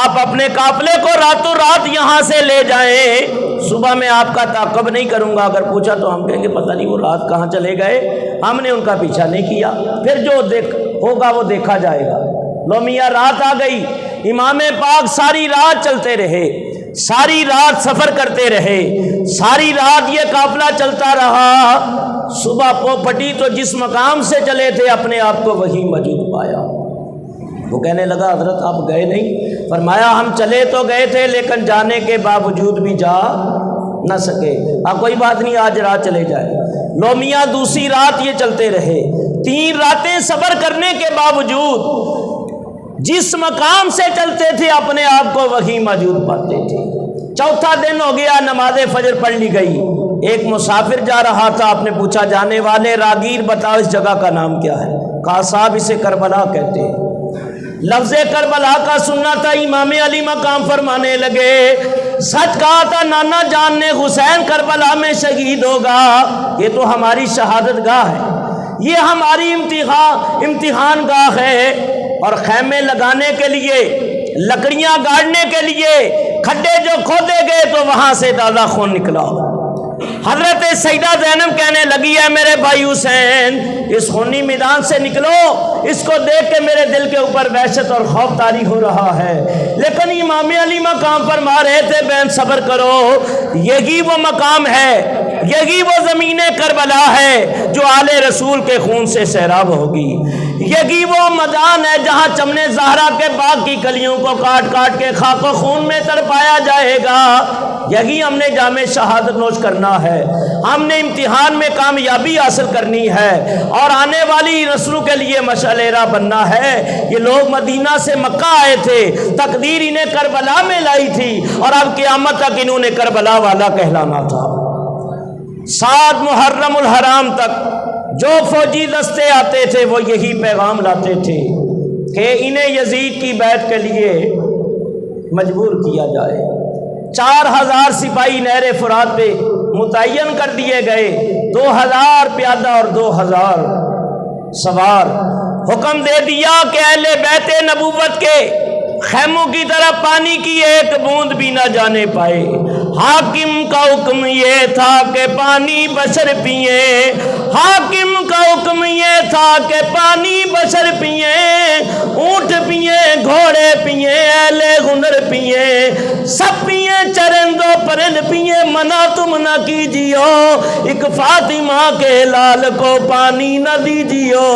آپ اپنے قافلے کو راتوں رات یہاں سے لے جائیں، صبح میں آپ کا تعاقب نہیں کروں گا۔ اگر پوچھا تو ہم کہیں گے پتہ نہیں وہ رات کہاں چلے گئے، ہم نے ان کا پیچھا نہیں کیا، پھر جو ہوگا وہ دیکھا جائے گا۔ لو میاں رات آ گئی، امام پاک ساری رات چلتے رہے، ساری رات سفر کرتے رہے، ساری رات یہ قافلہ چلتا رہا۔ صبح پھٹی تو جس مقام سے چلے تھے اپنے آپ کو وہی موجود پایا۔ وہ کہنے لگا حضرت آپ گئے نہیں؟ فرمایا ہم چلے تو گئے تھے لیکن جانے کے باوجود بھی جا نہ سکے۔ کوئی بات نہیں، آج رات چلے جائے۔ لو میاں دوسری رات یہ چلتے رہے، 3 راتیں صبر کرنے کے باوجود جس مقام سے چلتے تھے اپنے آپ کو وہی موجود پاتے تھے۔ چوتھا دن ہو گیا، نماز فجر پڑھ لی گئی۔ ایک مسافر جا رہا تھا، آپ نے پوچھا جانے والے راگیر بتاؤ اس جگہ کا نام کیا ہے؟ کہا صاحب اسے کربلا کہتے ہیں۔ لفظ کربلا کا سننا تھا، امام علی مقام فرمانے لگے سچ کہا تھا نانا جان نے، حسین کربلا میں شہید ہوگا۔ یہ تو ہماری شہادت گاہ ہے، یہ ہماری امتحان گاہ ہے، اور خیمے لگانے کے لیے، لکڑیاں گاڑنے کے لیے کھڈے جو کھودے گئے تو وہاں سے تازہ خون نکلا۔ حضرت سیدہ زینب کہنے لگی ہے میرے بھائی حسین اس خونی میدان سے نکلو، اس کو دیکھ کے میرے دل کے اوپر وحشت اور خوف طاری ہو رہا ہے۔ لیکن امام علی مقام فرما رہے تھے بہن صبر کرو، یہی وہ مقام ہے، یہی وہ زمین کربلا ہے جو آل رسول کے خون سے سیراب ہوگی، یہی وہ میدان ہے جہاں چمن زہرا کے باغ کی کلیوں کو کاٹ کاٹ کے خاک و خون میں تڑپایا جائے گا۔ یہی ہم نے جام شہادت نوش کرنا ہے، ہم نے امتحان میں کامیابی حاصل کرنی ہے اور آنے والی نسلوں کے لیے مشعل راہ بننا ہے۔ یہ لوگ مدینہ سے مکہ آئے تھے، تقدیر انہیں کربلا میں لائی تھی اور اب قیامت تک انہوں نے کربلا والا کہلانا تھا۔ 7 محرم الحرام تک جو فوجی دستے آتے تھے وہ یہی پیغام لاتے تھے کہ انہیں یزید کی بیعت کے لیے مجبور کیا جائے۔ 4000 سپاہی نہر فرات پہ متعین کر دیے گئے، 2000 پیادہ اور 2000 سوار۔ حکم دے دیا کہ اہل بیت نبوت کے خیموں کی طرف پانی کی ایک بوند بھی نہ جانے پائے۔ حاکم کا حکم یہ تھا کہ پانی بشر پیئے، حاکم کا حکم یہ تھا کہ پانی بشر پیئے، اونٹ پیئے، گھوڑے پیئے، اہل ہنر پیئے، سب پیئے، چرند و پرند پیئے، منع تم نہ کیجیو، ایک فاطمہ کے لال کو پانی نہ دیجیو۔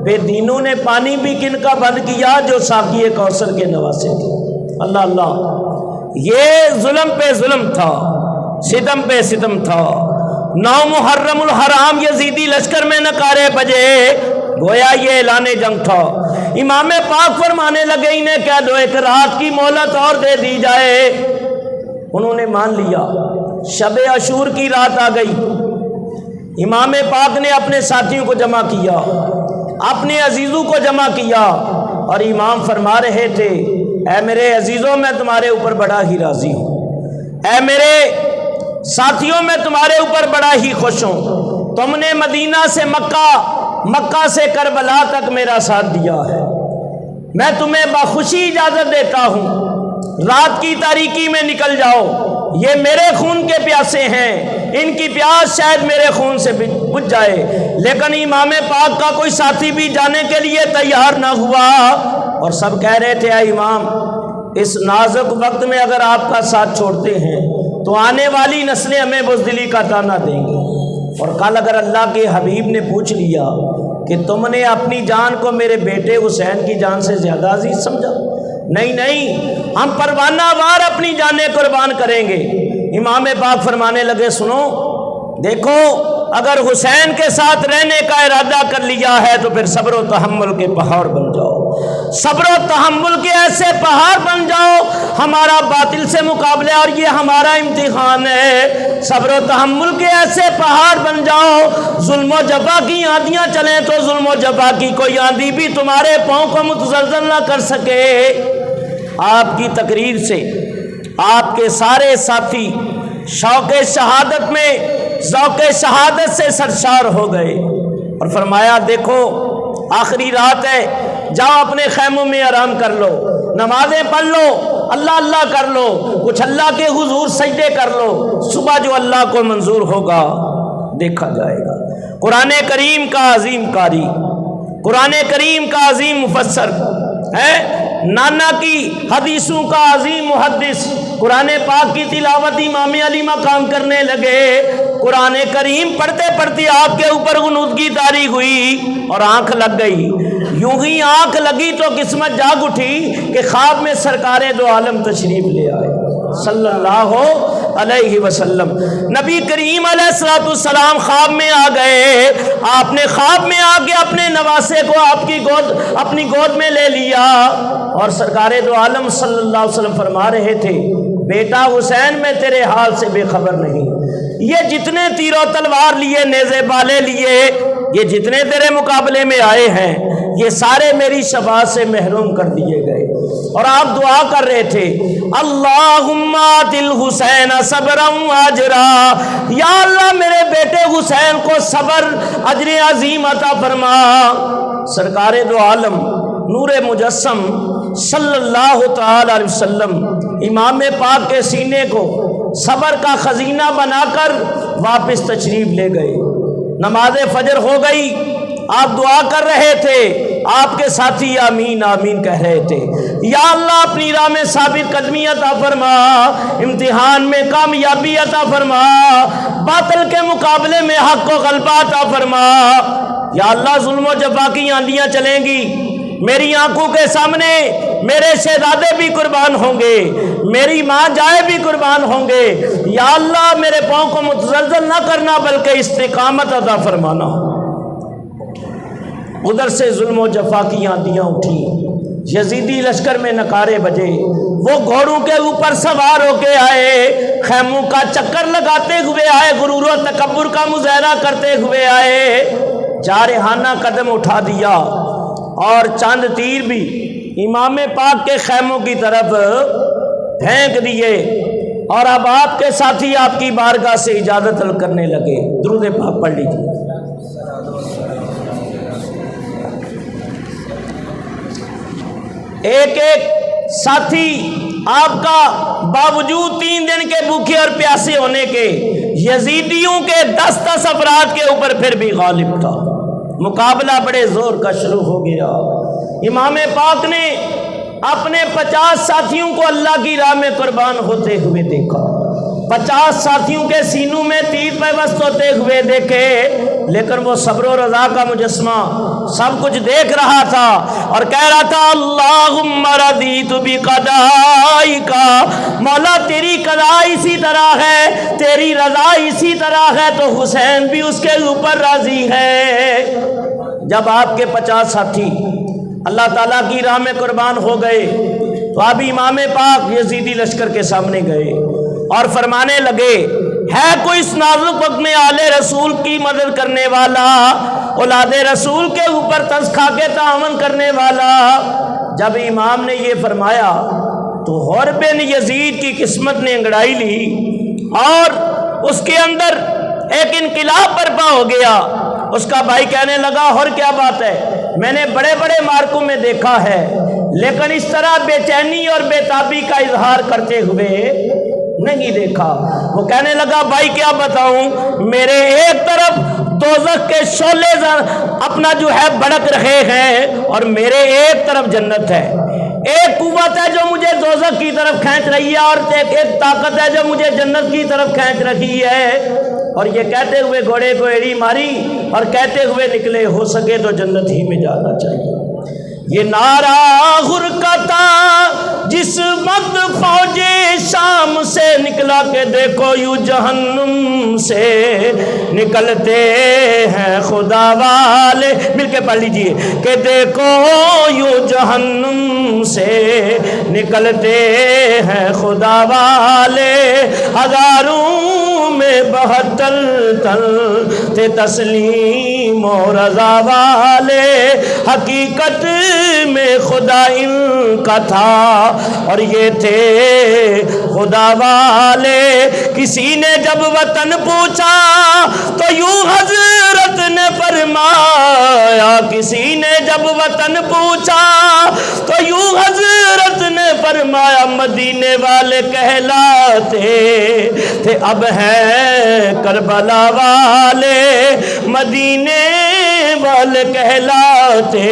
بے دینوں نے پانی بھی کن کا بند کیا؟ جو ساقی کوثر کے نواسے تھے۔ اللہ اللہ، یہ ظلم پہ ظلم تھا، ستم پہ ستم تھا۔ 9 محرم الحرام یزیدی لشکر میں نکارے بجے، گویا یہ اعلان جنگ تھا۔ امام پاک فرمانے لگے انہیں کہہ دو ایک رات کی مہلت اور دے دی جائے۔ انہوں نے مان لیا۔ شب عاشور کی رات آ گئی، امام پاک نے اپنے ساتھیوں کو جمع کیا، اپنے عزیزوں کو جمع کیا اور امام فرما رہے تھے اے میرے عزیزوں میں تمہارے اوپر بڑا ہی راضی ہوں، اے میرے ساتھیوں میں تمہارے اوپر بڑا ہی خوش ہوں، تم نے مدینہ سے مکہ سے کربلا تک میرا ساتھ دیا ہے، میں تمہیں بخوشی اجازت دیتا ہوں، رات کی تاریکی میں نکل جاؤ، یہ میرے خون کے پیاسے ہیں، ان کی پیاس شاید میرے خون سے بجھ جائے۔ لیکن امام پاک کا کوئی ساتھی بھی جانے کے لیے تیار نہ ہوا، اور سب کہہ رہے تھے اے امام، اس نازک وقت میں اگر آپ کا ساتھ چھوڑتے ہیں تو آنے والی نسلیں ہمیں بزدلی کا طعنہ دیں گے، اور کل اگر اللہ کے حبیب نے پوچھ لیا کہ تم نے اپنی جان کو میرے بیٹے حسین کی جان سے زیادہ عزیز سمجھا، نہیں، ہم پروانہ وار اپنی جانیں قربان کریں گے۔ امام پاک فرمانے لگے، سنو، دیکھو، اگر حسین کے ساتھ رہنے کا ارادہ کر لیا ہے تو پھر صبر و تحمل کے پہاڑ بن جاؤ، صبر و تحمل کے ایسے پہاڑ بن جاؤ، ہمارا باطل سے مقابلہ اور یہ ہمارا امتحان ہے، صبر و تحمل کے ایسے پہاڑ بن جاؤ، ظلم و جفا کی آندیاں چلیں تو ظلم و جفا کی کوئی آندھی بھی تمہارے پاؤں کو متزلزل نہ کر سکے۔ آپ کی تقریر سے آپ کے سارے ساتھی شوق شہادت میں ذوق شہادت سے سرشار ہو گئے، اور فرمایا، دیکھو، آخری رات ہے، جاؤ اپنے خیموں میں آرام کر لو، نمازیں پڑھ لو، اللہ اللہ کر لو، کچھ اللہ کے حضور سجدے کر لو، صبح جو اللہ کو منظور ہوگا دیکھا جائے گا۔ قرآن کریم کا عظیم قاری، قرآن کریم کا عظیم مفسر ہے، نانا کی حدیثوں کا عظیم محدث، قرآن پاک کی تلاوت امام علی مقام کرنے لگے، قرآن کریم پڑھتے پڑھتے آپ کے اوپر غنودگی طاری ہوئی اور آنکھ لگ گئی، یوں ہی آنکھ لگی تو قسمت جاگ اٹھی کہ خواب میں سرکار دو عالم تشریف لے آئے صلی اللہ علیہ وسلم۔ نبی کریم علیہ السلام خواب میں آ گئے، آپ نے خواب میں آ کے اپنے نواسے کو اپنی گود میں لے لیا، اور سرکار دو عالم صلی اللہ علیہ وسلم فرما رہے تھے، بیٹا حسین میں تیرے حال سے بے خبر نہیں، یہ جتنے تیر و تلوار لیے، نیزے بالے لیے، یہ جتنے تیرے مقابلے میں آئے ہیں، یہ سارے میری شفاعت سے محروم کر دیے گئے۔ اور آپ دعا کر رہے تھے، اللہم آتی الحسین صبرا واجرا، یا اللہ میرے بیٹے حسین کو صبر اجر عظیم عطا فرما۔ سرکار دو عالم نور مجسم صلی اللہ تعالی علیہ وسلم امام پاک کے سینے کو صبر کا خزینہ بنا کر واپس تشریف لے گئے۔ نماز فجر ہو گئی، آپ دعا کر رہے تھے، آپ کے ساتھی آمین آمین کہہ رہے تھے، یا اللہ اپنی راہ میں ثابت قدمی عطا فرما، امتحان میں کامیابی عطا فرما، باطل کے مقابلے میں حق کو غلبہ عطا فرما۔ یا اللہ ظلم و جفا کی آندیاں چلیں گی، میری آنکھوں کے سامنے میرے شہزادے بھی قربان ہوں گے، میری ماں جائے بھی قربان ہوں گے، یا اللہ میرے پاؤں کو متزلزل نہ کرنا بلکہ استقامت عطا فرمانا۔ ادھر سے ظلم و جفا کی آندیاں اٹھی، یزیدی لشکر میں نکارے بجے، وہ گھوڑوں کے اوپر سوار ہو کے آئے، خیموں کا چکر لگاتے ہوئے آئے، غرور و تکبر کا مظاہرہ کرتے ہوئے آئے، جارحانہ قدم اٹھا دیا اور چند تیر بھی امام پاک کے خیموں کی طرف پھینک دیے، اور اب آپ کے ساتھی آپ کی بارگاہ سے اجازت طلب کرنے لگے۔ درود پاک پڑھ لیجیے۔ ایک ساتھی آپ کا باوجود 3 دن کے بھوکے اور پیاسے ہونے کے یزیدیوں کے 10 افراد کے اوپر پھر بھی غالب تھا، مقابلہ بڑے زور کا شروع ہو گیا۔ امام پاک نے اپنے 50 ساتھیوں کو اللہ کی راہ میں قربان ہوتے ہوئے دیکھا، 50 ساتھیوں کے سینوں میں تیر پیوست ہوتے ہوئے دیکھے، لیکن وہ صبر و رضا کا مجسمہ سب کچھ دیکھ رہا تھا اور کہہ رہا تھا، اللہم رضیت بقضائک، مولا تیری قضا اسی طرح ہے، تیری رضا اسی طرح ہے تو حسین بھی اس کے اوپر راضی ہے۔ جب آپ کے 50 ساتھی اللہ تعالیٰ کی راہ میں قربان ہو گئے تو اب امام پاک یزیدی لشکر کے سامنے گئے اور فرمانے لگے، ہے کوئی اس نازک وقت میں آل رسول کی مدد کرنے والا، اولاد رسول کے اوپر ترس کھا کے تعاون کرنے والا؟ جب امام نے یہ فرمایا تو حر بن یزید کی قسمت نے انگڑائی لی اور اس کے اندر ایک انقلاب برپا ہو گیا۔ اس کا بھائی کہنے لگا اور کیا بات ہے، میں نے بڑے بڑے مارکوں میں دیکھا ہے لیکن اس طرح بے چینی اور بے تابی کا اظہار کرتے ہوئے نہیں دیکھا۔ وہ کہنے لگا بھائی کیا بتاؤں، میرے ایک طرف دوزخ کے شعلے اپنا جو ہے بھڑک رہے ہیں اور میرے ایک طرف جنت ہے۔ ایک قوت ہے جو مجھے دوزخ کی طرف کھینچ رہی ہے اور ایک طاقت ہے جو مجھے جنت کی طرف کھینچ رہی ہے۔ اور یہ کہتے ہوئے گھوڑے کو ایڑی ماری اور کہتے ہوئے نکلے ہو سکے تو جنت ہی میں جانا چاہیے۔ یہ نعرہ غرقتا جس وقت فوج شام سے نکلا کہ دیکھو یوں جہنم سے نکلتے ہیں خدا والے، مل کے پڑھ لیجئے کہ دیکھو یوں جہنم سے نکلتے ہیں خدا والے، ہزاروں میں 72 تن تھے تسلیم و رضا والے، حقیقت میں خدا ان کا تھا اور یہ تھے خدا والے۔ کسی نے جب وطن پوچھا تو یوں حضرت نے فرمایا، کسی نے جب وطن پوچھا تو یوں حضرت نے فرمایا، مدینے والے کہلاتے تھے اب ہیں کربلا والے، مدینے والے کہلاتے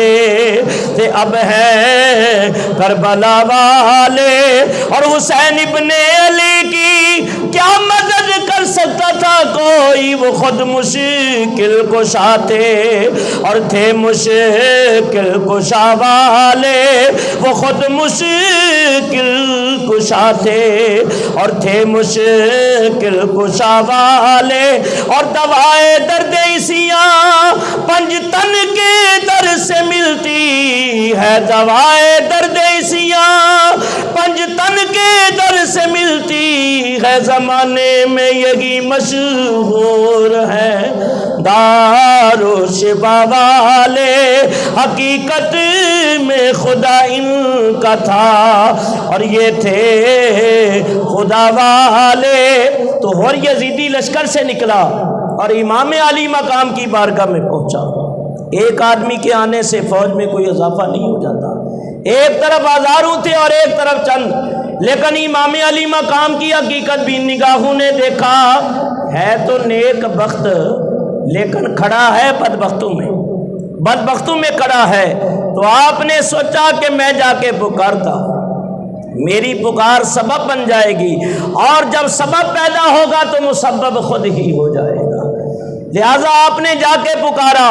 تھے اب ہیں کربلا والے۔ اور حسین ابن علی کی کیا مدد کر سکتا تھا کوئی، وہ خود مشکل کشا تھے اور تھے مشکل کشا والے، وہ خود مشکل کشا تھے اور تھے مشکل کشا والے۔ اور دوائے درد عیسیاں 5 تن کے در سے ملتی ہے، دوائے درد عیسیاں 5 تن کے در سے ملتی ہے، زمانے میں یہی مشہور ہے دارو شفا والے، حقیقت میں خدا ان کا تھا اور یہ تھے خدا والے۔ تو اور یزیدی لشکر سے نکلا اور امام علی مقام کی بارگاہ میں پہنچا۔ ایک آدمی کے آنے سے فوج میں کوئی اضافہ نہیں ہو جاتا، ایک طرف ہزاروں تھے اور ایک طرف چند، لیکن امام علی مقام کی حقیقت بھی نگاہوں نے دیکھا، ہے تو نیک بخت لیکن کھڑا ہے بدبختوں میں، بدبختوں میں کھڑا ہے۔ تو آپ نے سوچا کہ میں جا کے پکارتا، میری پکار سبب بن جائے گی اور جب سبب پیدا ہوگا تو مسبب خود ہی ہو جائے گا، لہذا آپ نے جا کے پکارا۔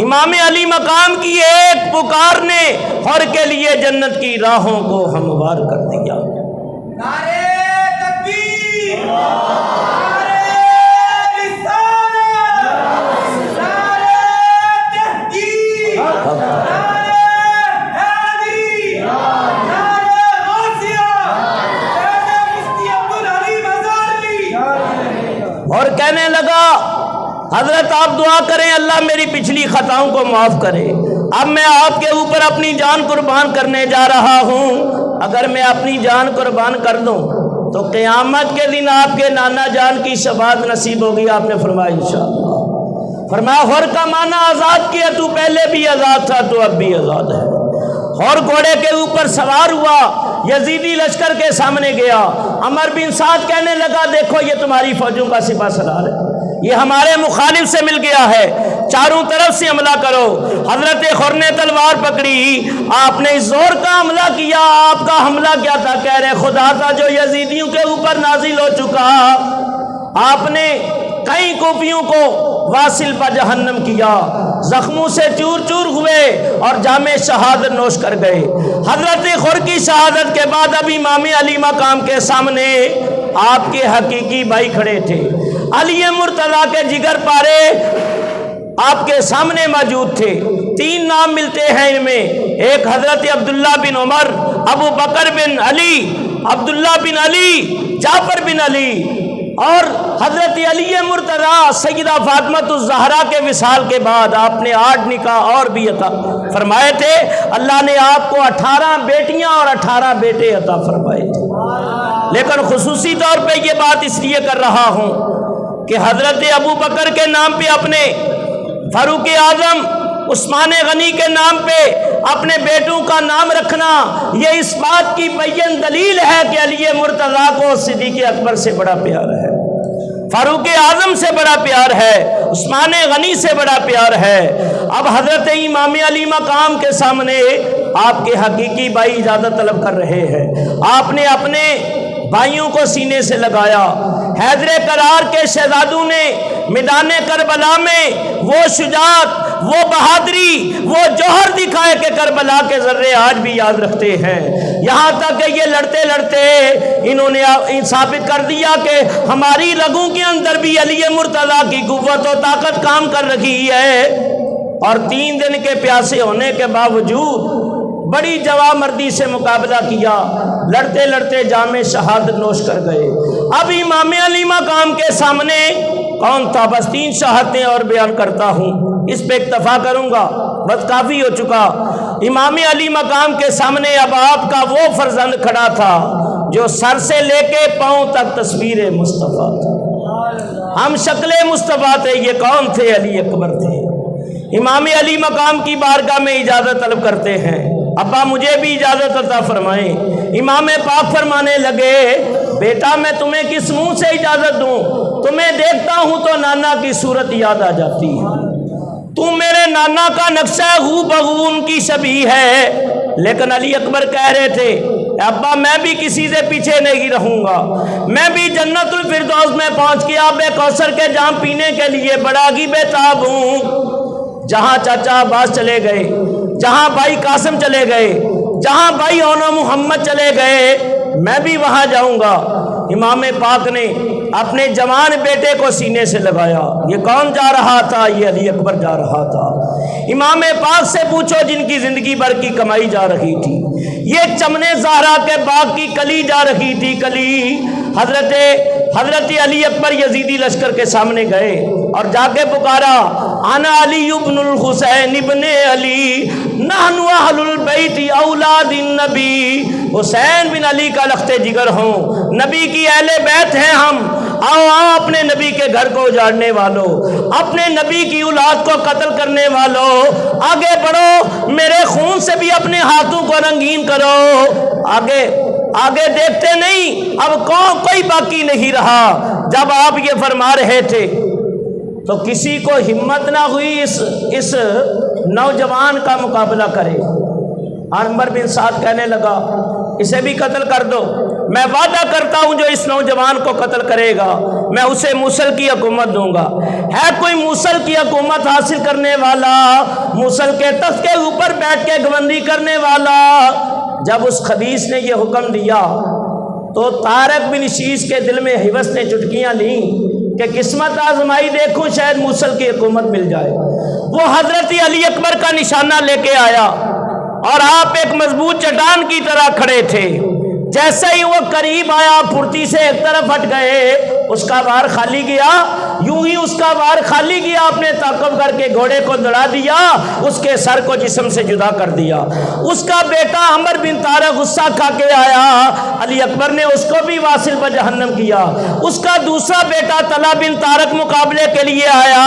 امام علی مقام کی ایک پکار نے ہر کے لیے جنت کی راہوں کو ہموار کر دیا۔ نعرہ تکبیر، نعرہ رسالت، نعرہ تحقیق، نعرہ حیدری، نعرہ غوثیہ، نعرہ مفتی عبدالعلی مزاری۔ اور کہنے لگا حضرت آپ دعا کریں اللہ میری پچھلی خطاؤں کو معاف کرے، اب میں آپ کے اوپر اپنی جان قربان کرنے جا رہا ہوں، اگر میں اپنی جان قربان کر دوں تو قیامت کے دن آپ کے نانا جان کی شفاعت نصیب ہوگی۔ آپ نے فرمایا انشاءاللہ۔ فرمایا حر کا معنی آزاد کیا، تو پہلے بھی آزاد تھا تو اب بھی آزاد ہے۔ اور گھوڑے کے اوپر سوار ہوا، یزیدی لشکر کے سامنے گیا۔ عمر بن سعد کہنے لگا دیکھو یہ تمہاری فوجوں کا سپہ سالار ہے، یہ ہمارے مخالف سے مل گیا ہے، چاروں طرف سے حملہ کرو۔ حضرت خر نے تلوار پکڑی، آپ نے زور کا حملہ کیا۔ آپ کا حملہ کیا تھا؟ کہہ رہے خدا تھا جو یزیدیوں کے اوپر نازل ہو چکا۔ آپ نے کئی کوفیوں کو واصل پر جہنم کیا، زخموں سے چور چور ہوئے اور جام شہادت نوش کر گئے۔ حضرت خر کی شہادت کے بعد اب امام علی مقام کے سامنے آپ کے حقیقی بھائی کھڑے تھے، علی مرتضیٰ کے جگر پارے آپ کے سامنے موجود تھے۔ 3 نام ملتے ہیں ان میں، ایک حضرت عبداللہ بن عمر، ابو بکر بن علی، عبداللہ بن علی، جعفر بن علی، اور حضرت علی مرتضیٰ سیدہ فاطمہ الزہرا کے وصال کے بعد آپ نے 8 نکاح اور بھی عطا فرمائے تھے۔ اللہ نے آپ کو 18 بیٹیاں اور 18 بیٹے عطا فرمائے تھے، لیکن خصوصی طور پہ یہ بات اس لیے کر رہا ہوں کہ حضرت ابو بکر کے نام پہ اپنے، فاروق اعظم عثمان غنی کے نام پہ اپنے بیٹوں کا نام رکھنا، یہ اس بات کی بین دلیل ہے کہ علی مرتضیٰ کو صدیق اکبر سے بڑا پیار ہے، فاروق اعظم سے بڑا پیار ہے، عثمان غنی سے بڑا پیار ہے۔ اب حضرت امام علی مقام کے سامنے آپ کے حقیقی بھائی اجازت طلب کر رہے ہیں۔ آپ نے اپنے بھائیوں کو سینے سے لگایا۔ حیدر کرار کے شہزادوں نے میدان کربلا میں وہ شجاعت، وہ بہادری، وہ جوہر دکھائے کہ کربلا کے ذرے آج بھی یاد رکھتے ہیں۔ یہاں تک کہ یہ لڑتے لڑتے انہوں نے ثابت کر دیا کہ ہماری رگوں کے اندر بھی علی مرتضیٰ کی قوت و طاقت کام کر رہی ہے۔ اور 3 دن کے پیاسے ہونے کے باوجود بڑی جوامردی سے مقابلہ کیا، لڑتے لڑتے جام شہادت نوش کر گئے۔ اب امام علی مقام کے سامنے کون تھا؟ بس 3 شہادتیں اور بیان کرتا ہوں، اس پہ اکتفا کروں گا، بس کافی ہو چکا۔ امام علی مقام کے سامنے اب آپ کا وہ فرزند کھڑا تھا جو سر سے لے کے پاؤں تک تصویر مصطفیٰ تھا، ہم شکل مصطفیٰ تھے۔ یہ کون تھے؟ علی اکبر تھے۔ امام علی مقام کی بارگاہ میں اجازت طلب کرتے ہیں، ابا مجھے بھی اجازت عطا فرمائیں۔ امام پاک فرمانے لگے، بیٹا میں تمہیں کس منہ سے اجازت دوں؟ تمہیں دیکھتا ہوں تو نانا کی صورت یاد آ جاتی ہے، تم میرے نانا کا نقشہ ہو بہو ان کی شبیہ ہے۔ لیکن علی اکبر کہہ رہے تھے، ابا میں بھی کسی سے پیچھے نہیں رہوں گا، میں بھی جنت الفردوس میں پہنچ کے آب کوثر کے جام پینے کے لیے بڑا ہی بےتاب ہوں۔ جہاں چاچا عباس چلے گئے، جہاں بھائی قاسم چلے گئے، جہاں بھائی اونا محمد چلے گئے، میں بھی وہاں جاؤں گا۔ امام پاک نے اپنے جوان بیٹے کو سینے سے لگایا۔ یہ کون جا رہا تھا؟ یہ علی اکبر جا رہا تھا۔ امام پاک سے پوچھو جن کی زندگی بھر کی کمائی جا رہی تھی، یہ چمن زہرا کے باغ کی کلی جا رہی تھی، کلی۔ حضرت علی اکبر یزیدی لشکر کے سامنے گئے اور جا کے پکارا، انا علی ابن الحسین ابن علی نحن اہل البیت اولاد النبی۔ حسین بن علی کا لخت جگر ہوں، نبی کی اہل بیت ہیں ہم۔ آؤ اپنے نبی کے گھر کو اجاڑنے والوں، اپنے نبی کی اولاد کو قتل کرنے والوں، آگے بڑھو، میرے خون سے بھی اپنے ہاتھوں کو رنگین کرو۔ آگے دیکھتے نہیں، اب کوئی باقی نہیں رہا۔ جب آپ یہ فرما رہے تھے تو کسی کو ہمت نہ ہوئی اس نوجوان کا مقابلہ کرے۔ عمر بن سعد کہنے لگا، اسے بھی قتل کر دو، میں وعدہ کرتا ہوں جو اس نوجوان کو قتل کرے گا میں اسے موصل کی حکومت دوں گا۔ ہے کوئی موصل کی حکومت حاصل کرنے والا، موصل کے تخت کے اوپر بیٹھ کے گوندی کرنے والا؟ جب اس خبیث نے یہ حکم دیا تو طارق بن شیش کے دل میں حوث نے چٹکیاں لیں کہ قسمت آزمائی دیکھوں شاید موصل کی حکومت مل جائے۔ وہ حضرت علی اکبر کا نشانہ لے کے آیا اور آپ ایک مضبوط چٹان کی طرح کھڑے تھے۔ جیسے ہی وہ قریب آیا پھرتی سے ایک طرف ہٹ گئے، اس کا وار خالی گیا، یوں ہی اس کا وار خالی گیا، اپنے تعقب کر کے گھوڑے کو دڑا دیا، اس کے سر کو جسم سے جدا کر دیا۔ اس کا بیٹا عمر بن طارق غصہ کھا کے آیا، علی اکبر نے اس کو بھی واصل بجہنم کیا۔ اس کا دوسرا بیٹا طلحہ بن طارق مقابلے کے لیے آیا،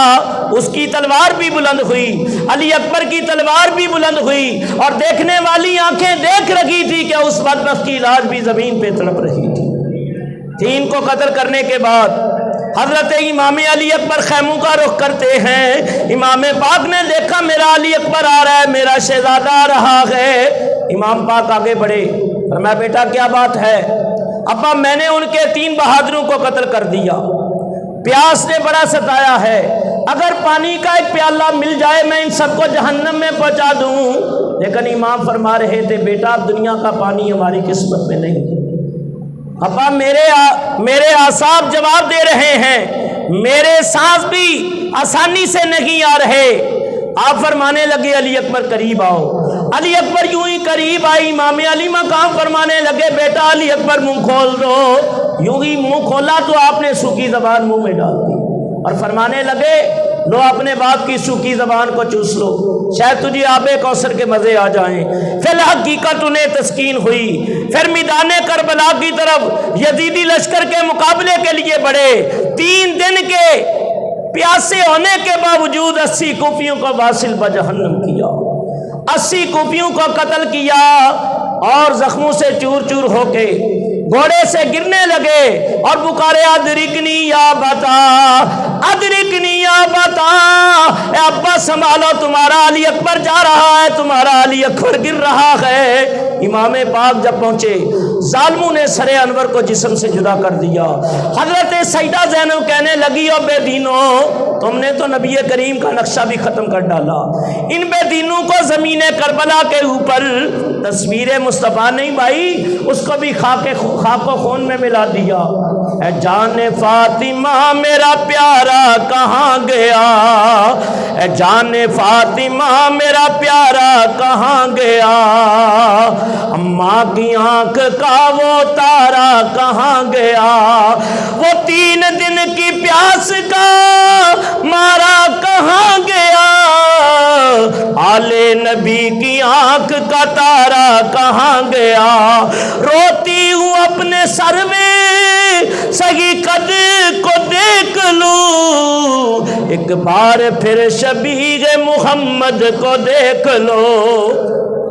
اس کی تلوار بھی بلند ہوئی، علی اکبر کی تلوار بھی بلند ہوئی، اور دیکھنے والی آنکھیں دیکھ رہی تھی کہ اس بدبخت کی لاش بھی زمین پہ تڑپ رہی تھی۔ 3 کو قتل کرنے کے بعد حضرت امام علی اکبر خیموں کا رخ کرتے ہیں۔ امام پاک نے دیکھا میرا علی اکبر آ رہا ہے، میرا شہزادہ آ رہا ہے۔ امام پاک آگے بڑھے، فرمایا بیٹا کیا بات ہے؟ ابا میں نے ان کے 3 بہادروں کو قتل کر دیا، پیاس نے بڑا ستایا ہے، اگر پانی کا ایک پیالہ مل جائے میں ان سب کو جہنم میں پہنچا دوں۔ لیکن امام فرما رہے تھے بیٹا اب دنیا کا پانی ہماری قسمت میں نہیں۔ ابا میرے اعصاب جواب دے رہے ہیں، میرے سانس بھی آسانی سے نہیں آ رہے۔ آپ فرمانے لگے علی اکبر قریب آؤ۔ علی اکبر یوں ہی قریب آئی، امام علی مقام فرمانے لگے بیٹا علی اکبر منہ کھول دو۔ یوں ہی منہ کھولا تو آپ نے سوکھی زبان منہ میں ڈال دی اور فرمانے لگے لو اپنے باپ کی سوکھی زبان کو چوس لو، شاید تجھے آب کوثر کے مزے آ جائیں۔ فی الحقیقت انہیں تسکین ہوئی، پھر میدان کربلا کی طرف یزیدی لشکر کے مقابلے کے لیے بڑھے۔ 3 دن کے پیاسے ہونے کے باوجود 80 کوفیوں کو واصل بجہنم کیا، 80 کوفیوں کو قتل کیا اور زخموں سے چور چور ہو کے گھوڑے سے گرنے لگے اور پکارے ادرکنی یا بتا، ادرکنی یا بتا، اے ابا سنبھالو، تمہارا علی اکبر جا رہا ہے، تمہارا علی اکبر گر رہا ہے۔ امام پاک جب پہنچے، ظالموں نے سر انور کو جسم سے جدا کر دیا۔ حضرت سیدہ زینب کہنے لگی، او بے دینوں، تم نے تو نبی کریم کا نقشہ بھی ختم کر ڈالا، ان بے دینوں کو زمین کربلا کے اوپر تصویر مصطفیٰ نہیں بھائی، اس کو بھی خاک و خون میں ملا دیا۔ اے جان فاطمہ میرا پیارا کہاں گیا، اے جان فاطمہ میرا پیارا کہاں گیا، اماں کی آنکھ کا وہ تارا کہاں گیا، وہ 3 دن کی پیاس کا مارا کہاں گیا، آلے نبی کی آنکھ کا تارا کہاں گیا، روتی ہوں اپنے سر میں سہی قد کو دیکھ لوں، ایک بار پھر شبیہ محمد کو دیکھ لو۔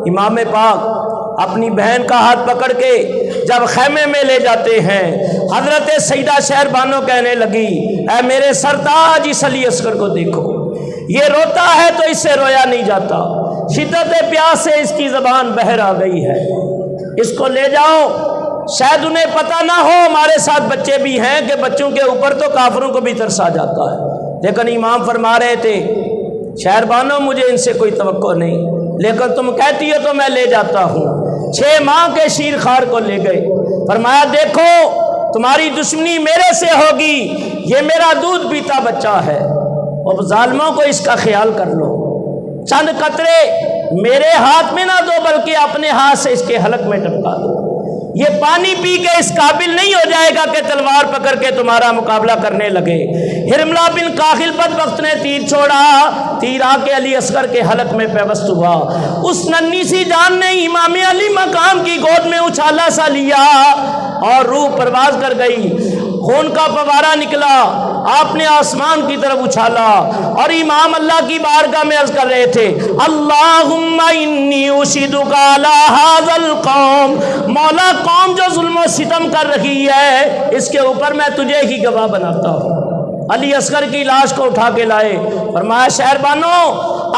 امام پاک اپنی بہن کا ہاتھ پکڑ کے جب خیمے میں لے جاتے ہیں، حضرت سیدہ شہر بانو کہنے لگی، اے میرے سرتاج اس علی اصغر کو دیکھو، یہ روتا ہے تو اس سے رویا نہیں جاتا، شدت پیاس سے اس کی زبان بہر آ گئی ہے، اس کو لے جاؤ، شاید انہیں پتہ نہ ہو ہمارے ساتھ بچے بھی ہیں کہ بچوں کے اوپر تو کافروں کو بھی ترس آ جاتا ہے۔ لیکن امام فرما رہے تھے، شہر بانو مجھے ان سے کوئی توقع نہیں، لیکن تم کہتی ہو تو میں لے جاتا ہوں۔ 6 ماہ کے شیر خار کو لے گئے، فرمایا دیکھو تمہاری دشمنی میرے سے ہوگی، یہ میرا دودھ پیتا بچہ ہے، اب ظالموں کو اس کا خیال کر لو، چند قطرے میرے ہاتھ میں نہ دو بلکہ اپنے ہاتھ سے اس کے حلق میں ٹپکا دو، یہ پانی پی کے اس قابل نہیں ہو جائے گا کہ تلوار پکڑ کے تمہارا مقابلہ کرنے لگے۔ ہرملہ بن کاخل بدبخت نے تیر چھوڑا، تیر آ کے علی اصغر کے حلق میں پیوست ہوا، اس ننھی سی جان نے امام علی مقام کی گود میں اچھالا سا لیا اور روح پرواز کر گئی، خون کا فوارہ نکلا، آپ نے آسمان کی طرف اچھالا اور امام اللہ کی بارگاہ میں عرض کر رہے تھے، اللہم انی اشہدک علی ھذا القوم، مولا قوم جو ظلم و ستم کر رہی ہے اس کے اوپر میں تجھے ہی گواہ بناتا ہوں۔ علی اصغر کی لاش کو اٹھا کے لائے، فرمایا شہر بانو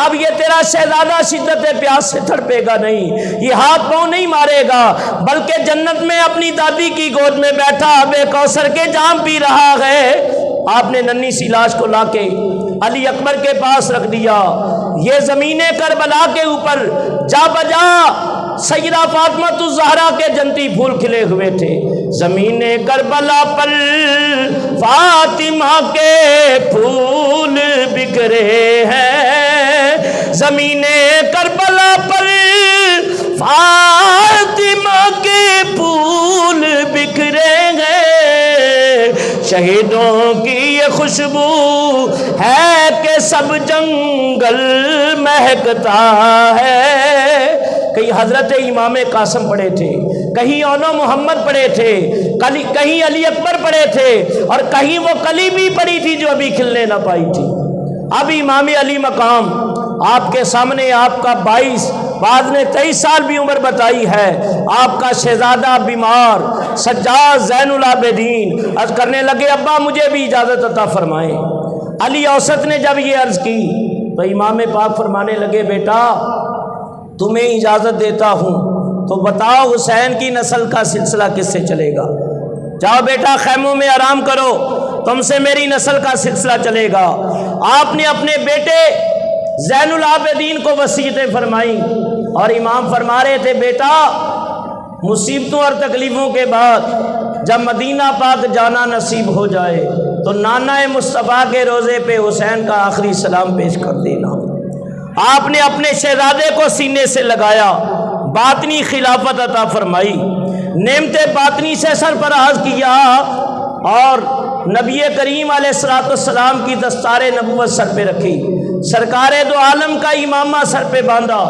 اب یہ تیرا شہزادہ شدت پیاس سے تڑپے گا نہیں، یہ ہاتھ پاؤں نہیں مارے گا، بلکہ جنت میں اپنی دادی کی گود میں بیٹھا بے کوثر کے جام پی رہا ہے۔ آپ نے ننھی سی لاش کو لا کے علی اکبر کے پاس رکھ دیا۔ یہ زمین کربلا کے اوپر جا بجا سیدہ فاطمہ الزہرا کے جنتی پھول کھلے ہوئے تھے، زمین کربلا پر فاطمہ کے پھول بکھرے ہیں، زمین کربلا پر فاطمہ کے پھول بکھرے ہیں، شہیدوں کی یہ خوشبو ہے کہ سب جنگل مہکتا ہے۔ کہیں حضرت امام قاسم پڑھے تھے، کہیں اولو محمد پڑھے تھے، کہیں علی اکبر پڑھے تھے، اور کہیں وہ کلی بھی پڑھی تھی جو ابھی کھلنے نہ پائی تھی۔ اب امام علی مقام آپ کے سامنے، آپ کا 22، بعض نے 23 سال بھی عمر بتائی ہے، آپ کا شہزادہ بیمار سجاد زین العابدین عرض کرنے لگے، ابا مجھے بھی اجازت عطا فرمائیں۔ علی اوسط نے جب یہ عرض کی تو امام پاک فرمانے لگے، بیٹا تمہیں اجازت دیتا ہوں تو بتاؤ حسین کی نسل کا سلسلہ کس سے چلے گا؟ جاؤ بیٹا خیموں میں آرام کرو، تم سے میری نسل کا سلسلہ چلے گا۔ آپ نے اپنے بیٹے زین العابدین کو وصیتیں فرمائیں اور امام فرما رہے تھے، بیٹا مصیبتوں اور تکلیفوں کے بعد جب مدینہ پاک جانا نصیب ہو جائے تو نانا مصطفیٰ کے روزے پہ حسین کا آخری سلام پیش کر دینا۔ آپ نے اپنے شہزادے کو سینے سے لگایا، باطنی خلافت عطا فرمائی، نعمت باطنی سے سرفراز کیا اور نبی کریم علیہ الصلوۃ والسلام کی دستار نبوت سر پہ رکھی، سرکار دو عالم کا امامہ سر پہ باندھا،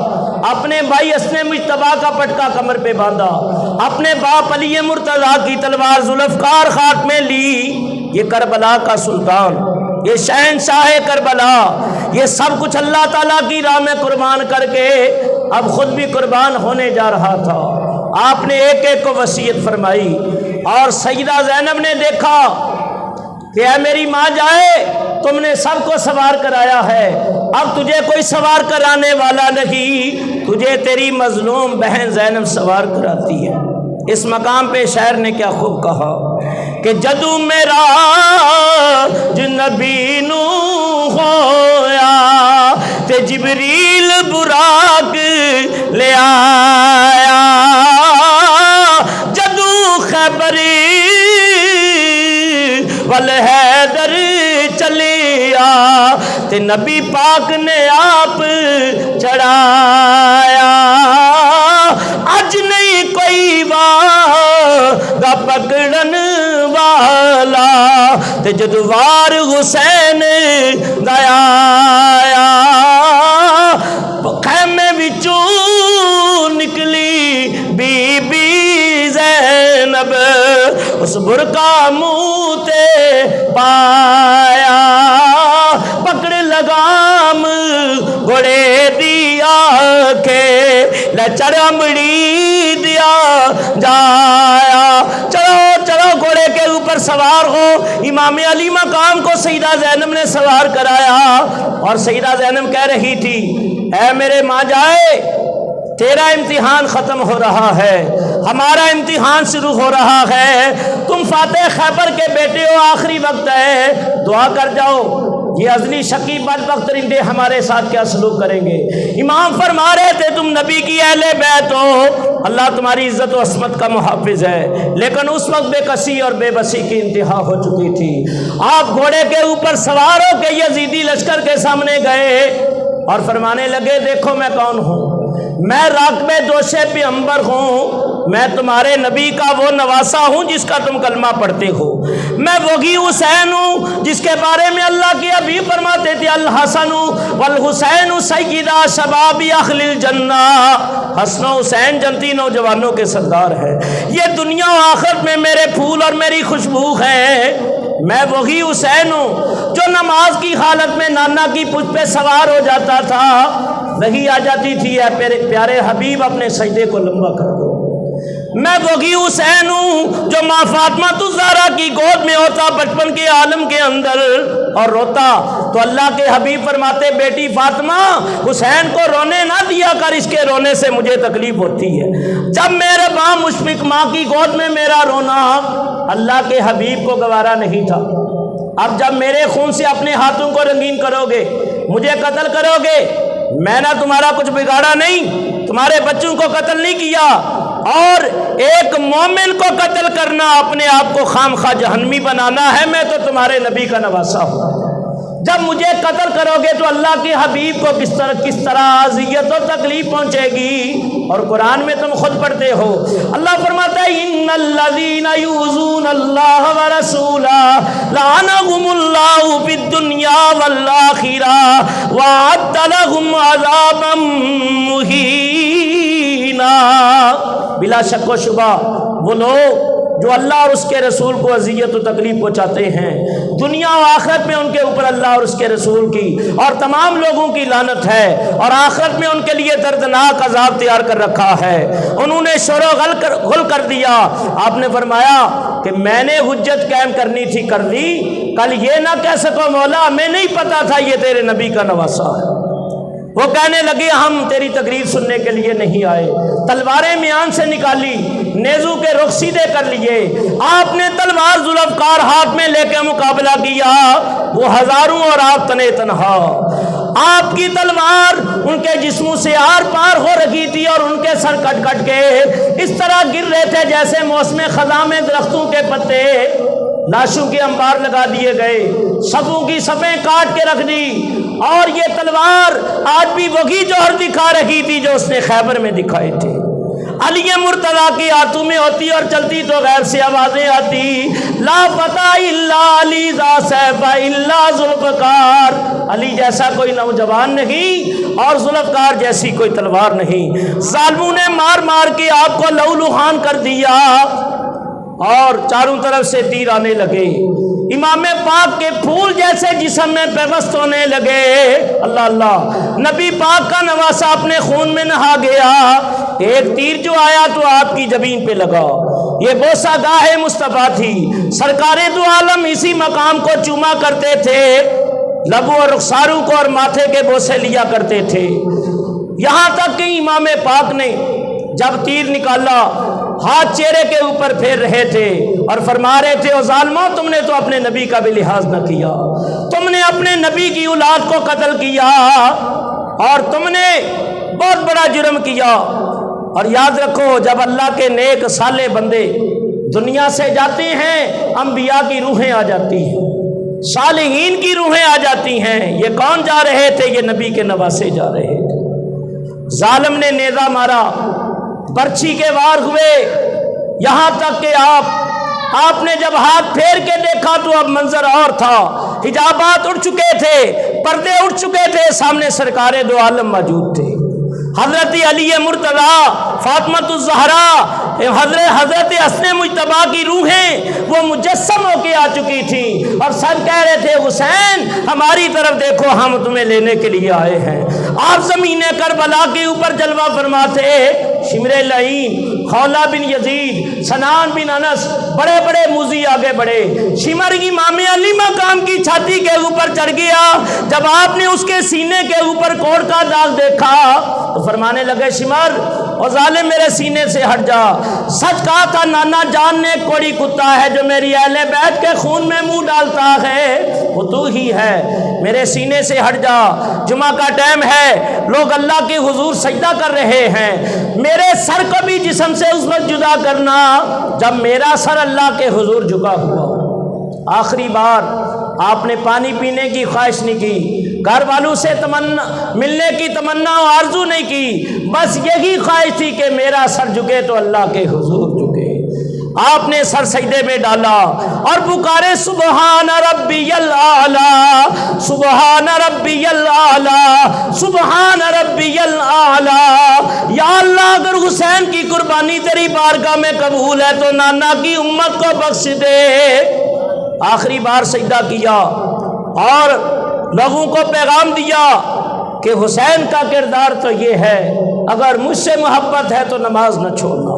اپنے بھائی حسن مجتبیٰ کا پٹکا کمر پہ باندھا، اپنے باپ علی مرتضیٰ کی تلوار ذوالفقار خاک میں لی۔ یہ کربلا کا سلطان، یہ شہنشاہ کربلا، یہ سب کچھ اللہ تعالیٰ کی راہ میں قربان کر کے اب خود بھی قربان ہونے جا رہا تھا۔ آپ نے ایک ایک کو وصیت فرمائی، اور سیدہ زینب نے دیکھا کہ اے میری ماں جائے، تم نے سب کو سوار کرایا ہے، اب تجھے کوئی سوار کرانے والا نہیں، تجھے تیری مظلوم بہن زینب سوار کراتی ہے۔ اس مقام پہ شاعر نے کیا خوب کہا کہ جدو میرا نبی نو ہویا تے جبریل براق لے آیا، جدو خیبری والحیدر چلیا تے نبی پاک نے آپ چڑھایا، اج نہیں کوئی واہ پکڑن والا تے جدو وار حسین دایا، خیمے وچوں نکلی بی بی زینب، اس برقع منہ تے پایا، پکڑ لگام گھوڑے دیا کے لچڑمڑی دیا جایا، چلو چلو گھوڑے کے اوپر سوار ہو۔ امام علی مقام کو سیدہ زینب نے سوار کرایا، اور سیدہ زینب کہہ رہی تھی اے میرے ماں جائے، تیرا امتحان ختم ہو رہا ہے، ہمارا امتحان شروع ہو رہا ہے، تم فاتح خیبر کے بیٹے ہو، آخری وقت ہے، دعا کر جاؤ، یہ ازلی شقی بدبخت رندے ہمارے ساتھ کیا سلوک کریں گے۔ امام فرما رہے تھے تم نبی کی اہل بیت ہو، اللہ تمہاری عزت و عصمت کا محافظ ہے، لیکن اس وقت بے کسی اور بے بسی کی انتہا ہو چکی تھی۔ آپ گھوڑے کے اوپر سوار ہو کے یزیدی لشکر کے سامنے گئے اور فرمانے لگے دیکھو میں کون ہوں، میں راکب دوش پیغمبر ہوں، میں تمہارے نبی کا وہ نواسا ہوں جس کا تم کلمہ پڑھتے ہو، میں وہی حسین ہوں جس کے بارے میں اللہ کے حبیب فرماتے تھے الحسن والحسین سیدہ شباب اہل الجنہ، حسن و حسین جنتی نوجوانوں کے سردار ہے، یہ دنیا و آخرت میں میرے پھول اور میری خوشبو ہے۔ میں وہی حسین ہوں جو نماز کی حالت میں نانا کی پشت پہ سوار ہو جاتا تھا، وہی آ جاتی تھی اے پیارے حبیب اپنے سجدے کو لمبا کر دو۔ میں وہی حسین ہوں جو ماں فاطمہ الزہرا کی گود میں ہوتا بچپن کے عالم کے اندر اور روتا تو اللہ کے حبیب فرماتے بیٹی فاطمہ حسین کو رونے نہ دیا کر، اس کے رونے سے مجھے تکلیف ہوتی ہے۔ جب میرے ماں مشفق ماں کی گود میں میرا رونا اللہ کے حبیب کو گوارا نہیں تھا، اب جب میرے خون سے اپنے ہاتھوں کو رنگین کرو گے، مجھے قتل کرو گے، میں نے تمہارا کچھ بگاڑا نہیں، تمہارے بچوں کو قتل نہیں کیا، اور ایک مومن کو قتل کرنا اپنے آپ کو خام خواہ جہنمی بنانا ہے، میں تو تمہارے نبی کا نواسا ہوں۔ جب مجھے قتل کرو گے تو اللہ کے حبیب کو کس طرح اذیت و تکلیف پہنچے گی، اور قرآن میں تم خود پڑھتے ہو، اللہ فرماتا ہے ان الذین یؤذون اللہ ورسولہ لعنہم اللہ فی الدنیا والآخرہ وأعد لهم عذابا مہینا۔ بلا شک و شبہ وہ لوگ جو اللہ اور اس کے رسول کو اذیت و تکلیف پہنچاتے ہیں، دنیا و آخرت میں ان کے اوپر اللہ اور اس کے رسول کی اور تمام لوگوں کی لعنت ہے، اور آخرت میں ان کے لیے دردناک عذاب تیار کر رکھا ہے۔ انہوں نے شور و غل کر دیا۔ آپ نے فرمایا کہ میں نے حجت قائم کرنی تھی کر دی، کل یہ نہ کہہ سکو مولا ہمیں نہیں پتا تھا یہ تیرے نبی کا نواسا ہے۔ وہ کہنے لگے ہم تیری تقریر سننے کے لیے نہیں آئے، تلواریں میان سے نکالی، نیزو کے رخ سیدھے کر لیے، آپ نے تلوار ذوالفقار ہاتھ میں لے کے مقابلہ کیا، وہ ہزاروں اور آپ تنے تنہا۔ آپ کی تلوار ان کے جسموں سے آر پار ہو رہی تھی، اور ان کے سر کٹ کٹ کے اس طرح گر رہے تھے جیسے موسم خزاں میں درختوں کے پتے لاشوں کے انبار لگا دیے گئے، صفوں کی صفیں کاٹ کے رکھ دی، اور یہ تلوار آج بھی وہی جوہر دکھا رہی تھی جو اس نے خیبر میں دکھائے تھے۔ علی مرتضیٰ کی ہاتھوں میں ہوتی اور چلتی تو غیر سے آوازیں آتی، لا فتح الا علی ذا سیف الا ذوالفقار، علی جیسا کوئی نوجوان نہیں اور ذوالفقار جیسی کوئی تلوار نہیں۔ ظالموں نے مار مار کے آپ کو لہو لہان کر دیا اور چاروں طرف سے تیر آنے لگے، امام پاک کے پھول جیسے جسم میں پیوست ہونے لگے۔ اللہ اللہ، نبی پاک کا نواسا اپنے خون میں نہا گیا، ایک تیر جو آیا تو آپ کی جبین پہ لگا۔ یہ بوسہ گاہ مصطفیٰ تھی، سرکار دو عالم اسی مقام کو چوما کرتے تھے، لبوں اور رخساروں کو اور ماتھے کے بوسے لیا کرتے تھے، یہاں تک کہ امام پاک نے جب تیر نکالا ہاتھ چہرے کے اوپر پھیر رہے تھے اور فرما رہے تھے، او ظالموں تم نے تو اپنے نبی کا بھی لحاظ نہ کیا، تم نے اپنے نبی کی اولاد کو قتل کیا اور تم نے بہت بڑا جرم کیا۔ اور یاد رکھو، جب اللہ کے نیک صالح بندے دنیا سے جاتے ہیں، انبیاء کی روحیں آ جاتی ہیں، صالحین کی روحیں آ جاتی ہیں۔ یہ کون جا رہے تھے؟ یہ نبی کے نواسے جا رہے تھے۔ ظالم نے نیزہ مارا، برچھی کے وار ہوئے، یہاں تک کہ آپ نے جب ہاتھ پھیر کے دیکھا تو اب منظر اور تھا، حجابات اٹھ چکے تھے، پردے اٹھ چکے تھے، سامنے سرکار دو عالم موجود تھے، حضرت علی مرتضیٰ، فاطمہ الزہرا، حضرت حسن مجتبیٰ کی روحیں وہ مجسم ہو کے آ چکی تھی اور سب کہہ رہے تھے، حسین ہماری طرف دیکھو، ہم تمہیں لینے کے لیے آئے ہیں۔ آپ زمین کربلا کے اوپر جلوہ فرماتے، شمر لعین، خولہ بن یزید، سنان بن انس، بڑے بڑے موذی آگے بڑھے، شمر امام علی مقام کی چھاتی کے اوپر چڑھ گیا۔ جب آپ نے اس کے سینے کے اوپر کوڑ کا داغ دیکھا تو فرمانے لگے، شمر اور ظالم میرے سینے سے ہٹ جا، سچ کہا تھا نانا جان نے، کوڑی کتا ہے جو میری اہل بیت کے خون میں منہ ڈالتا ہے وہ تو ہی ہے، میرے سینے سے ہٹ جا، جمعہ کا ٹائم ہے، لوگ اللہ کے حضور سجدہ کر رہے ہیں، میرے سر کو بھی جسم سے اس وقت جدا کرنا جب میرا سر اللہ کے حضور جھکا ہوا۔ آخری بار آپ نے پانی پینے کی خواہش نہیں کی، گھر والوں سے ملنے کی تمنا و آرزو نہیں کی، بس یہی خواہش تھی کہ میرا سر جھکے تو اللہ کے حضور جھکے۔ آپ نے سر سجدے میں ڈالا اور پکارے، سبحان ربی الاعلی، سبحان ربی الاعلی، سبحان ربی الاعلی۔ یا اللہ اگر حسین کی قربانی تیری بارگاہ میں قبول ہے تو نانا کی امت کو بخش دے۔ آخری بار سجدہ کیا اور لوگوں کو پیغام دیا کہ حسین کا کردار تو یہ ہے، اگر مجھ سے محبت ہے تو نماز نہ چھوڑنا،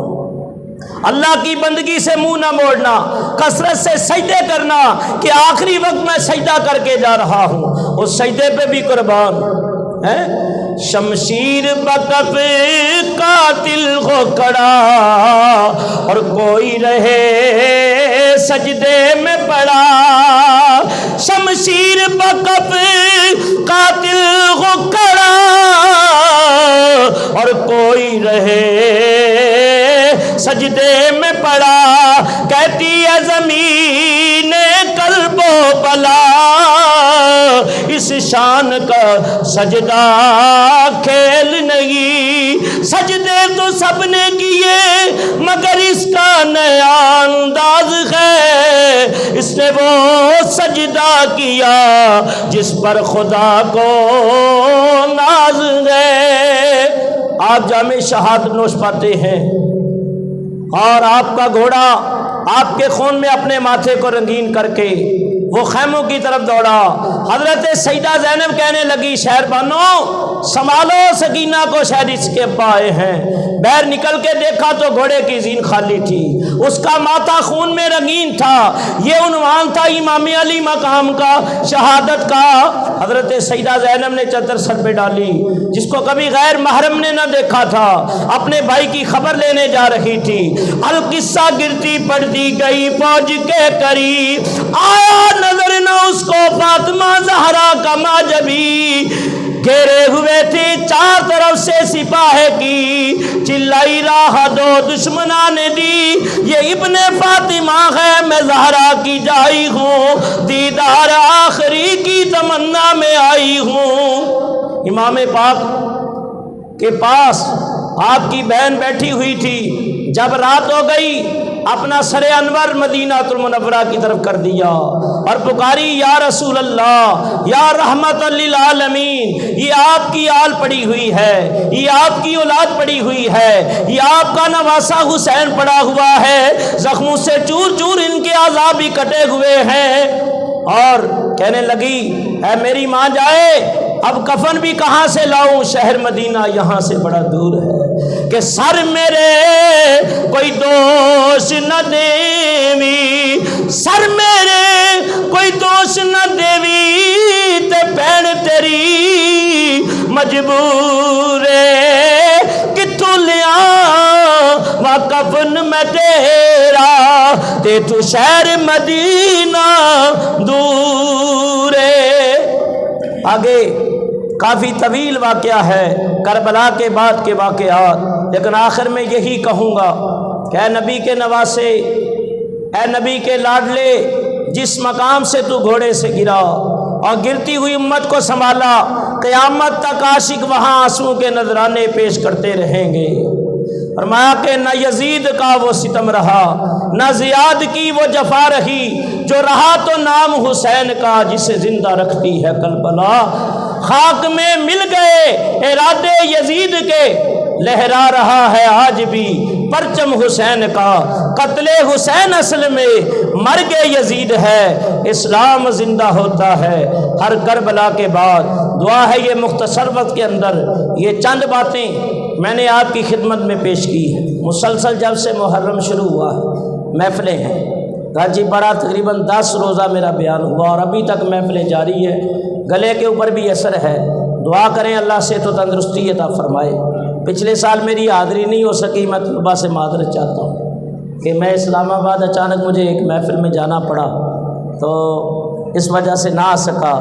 اللہ کی بندگی سے منہ نہ موڑنا، کثرت سے سجدے کرنا کہ آخری وقت میں سجدہ کر کے جا رہا ہوں، اس سجدے پہ بھی قربان ہے۔ شمشیر بکف قاتل کو کڑا اور کوئی رہے سجدے میں پڑا، شمشیر بکف قاتل کو کڑا اور کوئی رہے سجدے میں پڑا، کہتی ہے زمین قلب و بلا، اس شان کا سجدہ کھیل نہیں، سجدے تو سب نے کیے مگر اس کا نیا انداز ہے، اس نے وہ سجدہ کیا جس پر خدا کو ناز ہے۔ آپ جامع شہادت نوش پاتے ہیں اور آپ کا گھوڑا آپ کے خون میں اپنے ماتھے کو رنگین کر کے وہ خیموں کی طرف دوڑا۔ حضرت سیدہ زینب کہنے لگی، شہر بانو سنبھالو سکینہ کو، شاید اس کے پائے ہیں۔ باہر نکل کے دیکھا تو گھوڑے کی زین خالی تھی، اس کا ماتھا خون میں رنگین تھا، یہ عنوان تھا امام علی مقام کا، شہادت کا۔ حضرت سیدہ زینب نے چادر سر پہ ڈالی، جس کو کبھی غیر محرم نے نہ دیکھا تھا، اپنے بھائی کی خبر لینے جا رہی تھی۔ القصہ گرتی پڑتی گئی فوج کے قریب، آیا نظر نہ اس کو فاطمہ زہرا کا ماجبی، گھیرے ہوئے تھی چار طرف سے سپاہ کی، چلائی راہ دو دشمنان نے دی، یہ ابن فاطمہ ہے میں زہرا کی جائی ہوں، دیدار آخری کی تمنا میں آئی ہوں۔ امام پاک کے پاس آپ کی بہن بیٹھی ہوئی تھی، جب رات ہو گئی اپنا سر انور مدینہ المنورہ کی طرف کر دیا اور پکاری یا رسول اللہ، یا رحمت للعالمین، یہ آپ کی آل پڑی ہوئی ہے، یہ آپ کی اولاد پڑی ہوئی ہے، یہ آپ کا نواسہ حسین پڑا ہوا ہے، زخموں سے چور چور ان کے اعضاء بھی کٹے ہوئے ہیں۔ اور کہنے لگی اے میری ماں جائے، اب کفن بھی کہاں سے لاؤں، شہر مدینہ یہاں سے بڑا دور ہے، کہ سر میرے کوئی دوش نہ دیوی، سر میرے کوئی دوش نہ دیوی، تے بہن تیری مجبور کتوں لیا وا کفن میں تیرا، تے تو شہر مدینہ دور۔ آگے کافی طویل واقعہ ہے، کربلا کے بعد کے واقعات، لیکن آخر میں یہی کہوں گا کہ اے نبی کے نواسے، اے نبی کے لاڈلے، جس مقام سے تو گھوڑے سے گرا اور گرتی ہوئی امت کو سنبھالا، قیامت تک عاشق وہاں آنسوں کے نذرانے پیش کرتے رہیں گے۔ فرمایا کہ نہ یزید کا وہ ستم رہا، نہ زیاد کی وہ جفا رہی، جو رہا تو نام حسین کا، جسے زندہ رکھتی ہے کربلا۔ خاک میں مل گئے ارادے یزید کے، لہرا رہا ہے آج بھی پرچم حسین کا، قتل حسین اصل میں مرگ یزید ہے، اسلام زندہ ہوتا ہے ہر کربلا کے بعد۔ دعا ہے یہ مختصر وقت کے اندر یہ چند باتیں میں نے آپ کی خدمت میں پیش کی ہے۔ مسلسل جب سے محرم شروع ہوا ہے محفلیں ہیں، غازی پارہ تقریباً 10 روزہ میرا بیان ہوا اور ابھی تک محفلیں جاری ہے، گلے کے اوپر بھی اثر ہے۔ دعا کریں اللہ سے تو تندرستی عطا فرمائے۔ پچھلے سال میری حاضری نہیں ہو سکی، میں طلباء سے معذرت چاہتا ہوں کہ میں اسلام آباد اچانک مجھے ایک محفل میں جانا پڑا، تو اس وجہ سے نہ آ سکا۔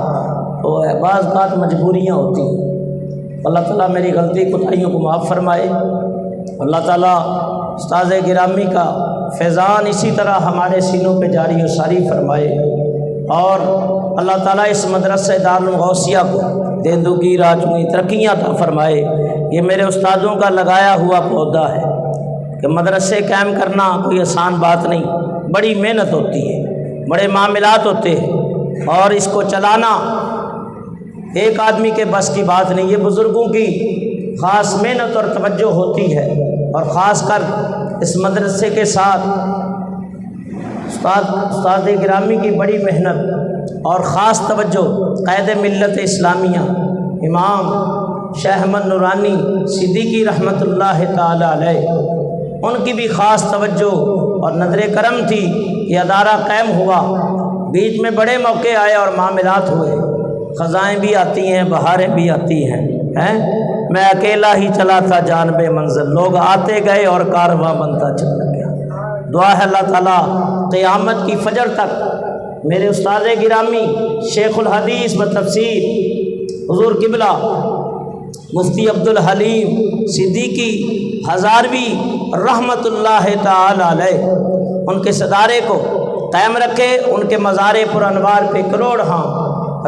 تو بعض اوقات مجبوریاں ہوتی ہیں، اللہ تعالیٰ میری غلطی کوتاہیوں کو معاف فرمائے۔ اللہ تعالیٰ استاذ گرامی کا فیضان اسی طرح ہمارے سینوں پہ جاری و ساری فرمائے، اور اللہ تعالیٰ اس مدرسہ دارالغوثیہ کو دین دوگی راجوئی ترقیاں عطا فرمائے۔ یہ میرے استادوں کا لگایا ہوا پودا ہے کہ مدرسے قائم کرنا کوئی آسان بات نہیں، بڑی محنت ہوتی ہے، بڑے معاملات ہوتے ہیں، اور اس کو چلانا ایک آدمی کے بس کی بات نہیں، یہ بزرگوں کی خاص محنت اور توجہ ہوتی ہے، اور خاص کر اس مدرسے کے ساتھ استاد گرامی کی بڑی محنت اور خاص توجہ قائد ملت اسلامیہ امام شیخ احمد نورانی صدیقی رحمۃ اللہ تعالی علیہ، ان کی بھی خاص توجہ اور نظر کرم تھی۔ یہ ادارہ قائم ہوا، بیچ میں بڑے موقع آئے اور معاملات ہوئے، خزائیں بھی آتی ہیں، بہاریں بھی آتی ہیں، میں اکیلا ہی چلا تھا جانب منزل، لوگ آتے گئے اور کارواں بنتا چلا گیا۔ دعا ہے اللہ تعالیٰ قیامت کی فجر تک میرے استاد گرامی شیخ الحدیث بتفسیر حضور قبلہ مفتی عبدالحلیم صدیقی ہزاروی رحمۃ اللہ تعالی علیہ، ان کے صدارے کو قائم رکھے، ان کے مزار پر انوار پہ کروڑ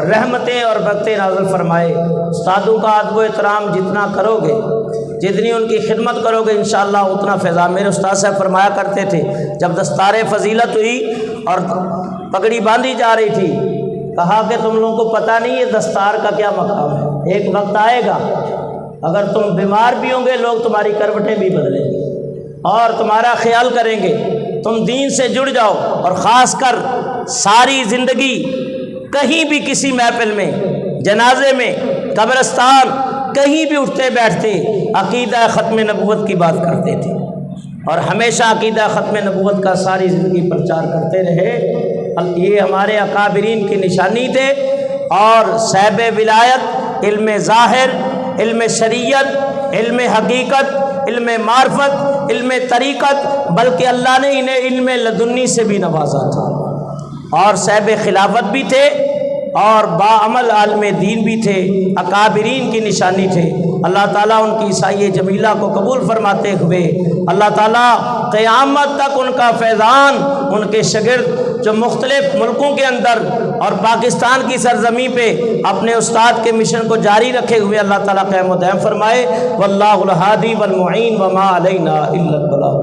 رحمتیں اور برکتیں نازل فرمائے۔ استادوں کا ادب و احترام جتنا کرو گے، جتنی ان کی خدمت کرو گے، انشاءاللہ اتنا فیضان۔ میرے استاد صاحب فرمایا کرتے تھے، جب دستار فضیلت ہوئی اور پگڑی باندھی جا رہی تھی، کہا کہ تم لوگوں کو پتہ نہیں ہے دستار کا کیا مقام ہے، ایک وقت آئے گا اگر تم بیمار بھی ہوں گے، لوگ تمہاری کروٹیں بھی بدلیں گے اور تمہارا خیال کریں گے، تم دین سے جڑ جاؤ، اور خاص کر ساری زندگی کہیں بھی کسی محفل میں، جنازے میں، قبرستان، کہیں بھی اٹھتے بیٹھتے عقیدہ ختم نبوت کی بات کرتے تھے، اور ہمیشہ عقیدہ ختم نبوت کا ساری زندگی پرچار کرتے رہے۔ یہ ہمارے اکابرین کی نشانی تھے، اور صاحب ولایت، علم ظاہر، علم شریعت، علم حقیقت، علم معرفت، علم طریقت، بلکہ اللہ نے انہیں علم لدنی سے بھی نوازا تھا، اور صاحب خلافت بھی تھے اور باعمل عالم دین بھی تھے، اکابرین کی نشانی تھے۔ اللہ تعالیٰ ان کی سایہ جمیلہ کو قبول فرماتے ہوئے اللہ تعالیٰ قیامت تک ان کا فیضان، ان کے شاگرد جو مختلف ملکوں کے اندر اور پاکستان کی سرزمین پہ اپنے استاد کے مشن کو جاری رکھے ہوئے اللہ تعالیٰ قائم و دائم فرمائے۔ واللہ الہادی والمعین وما علینا الا البلاغ۔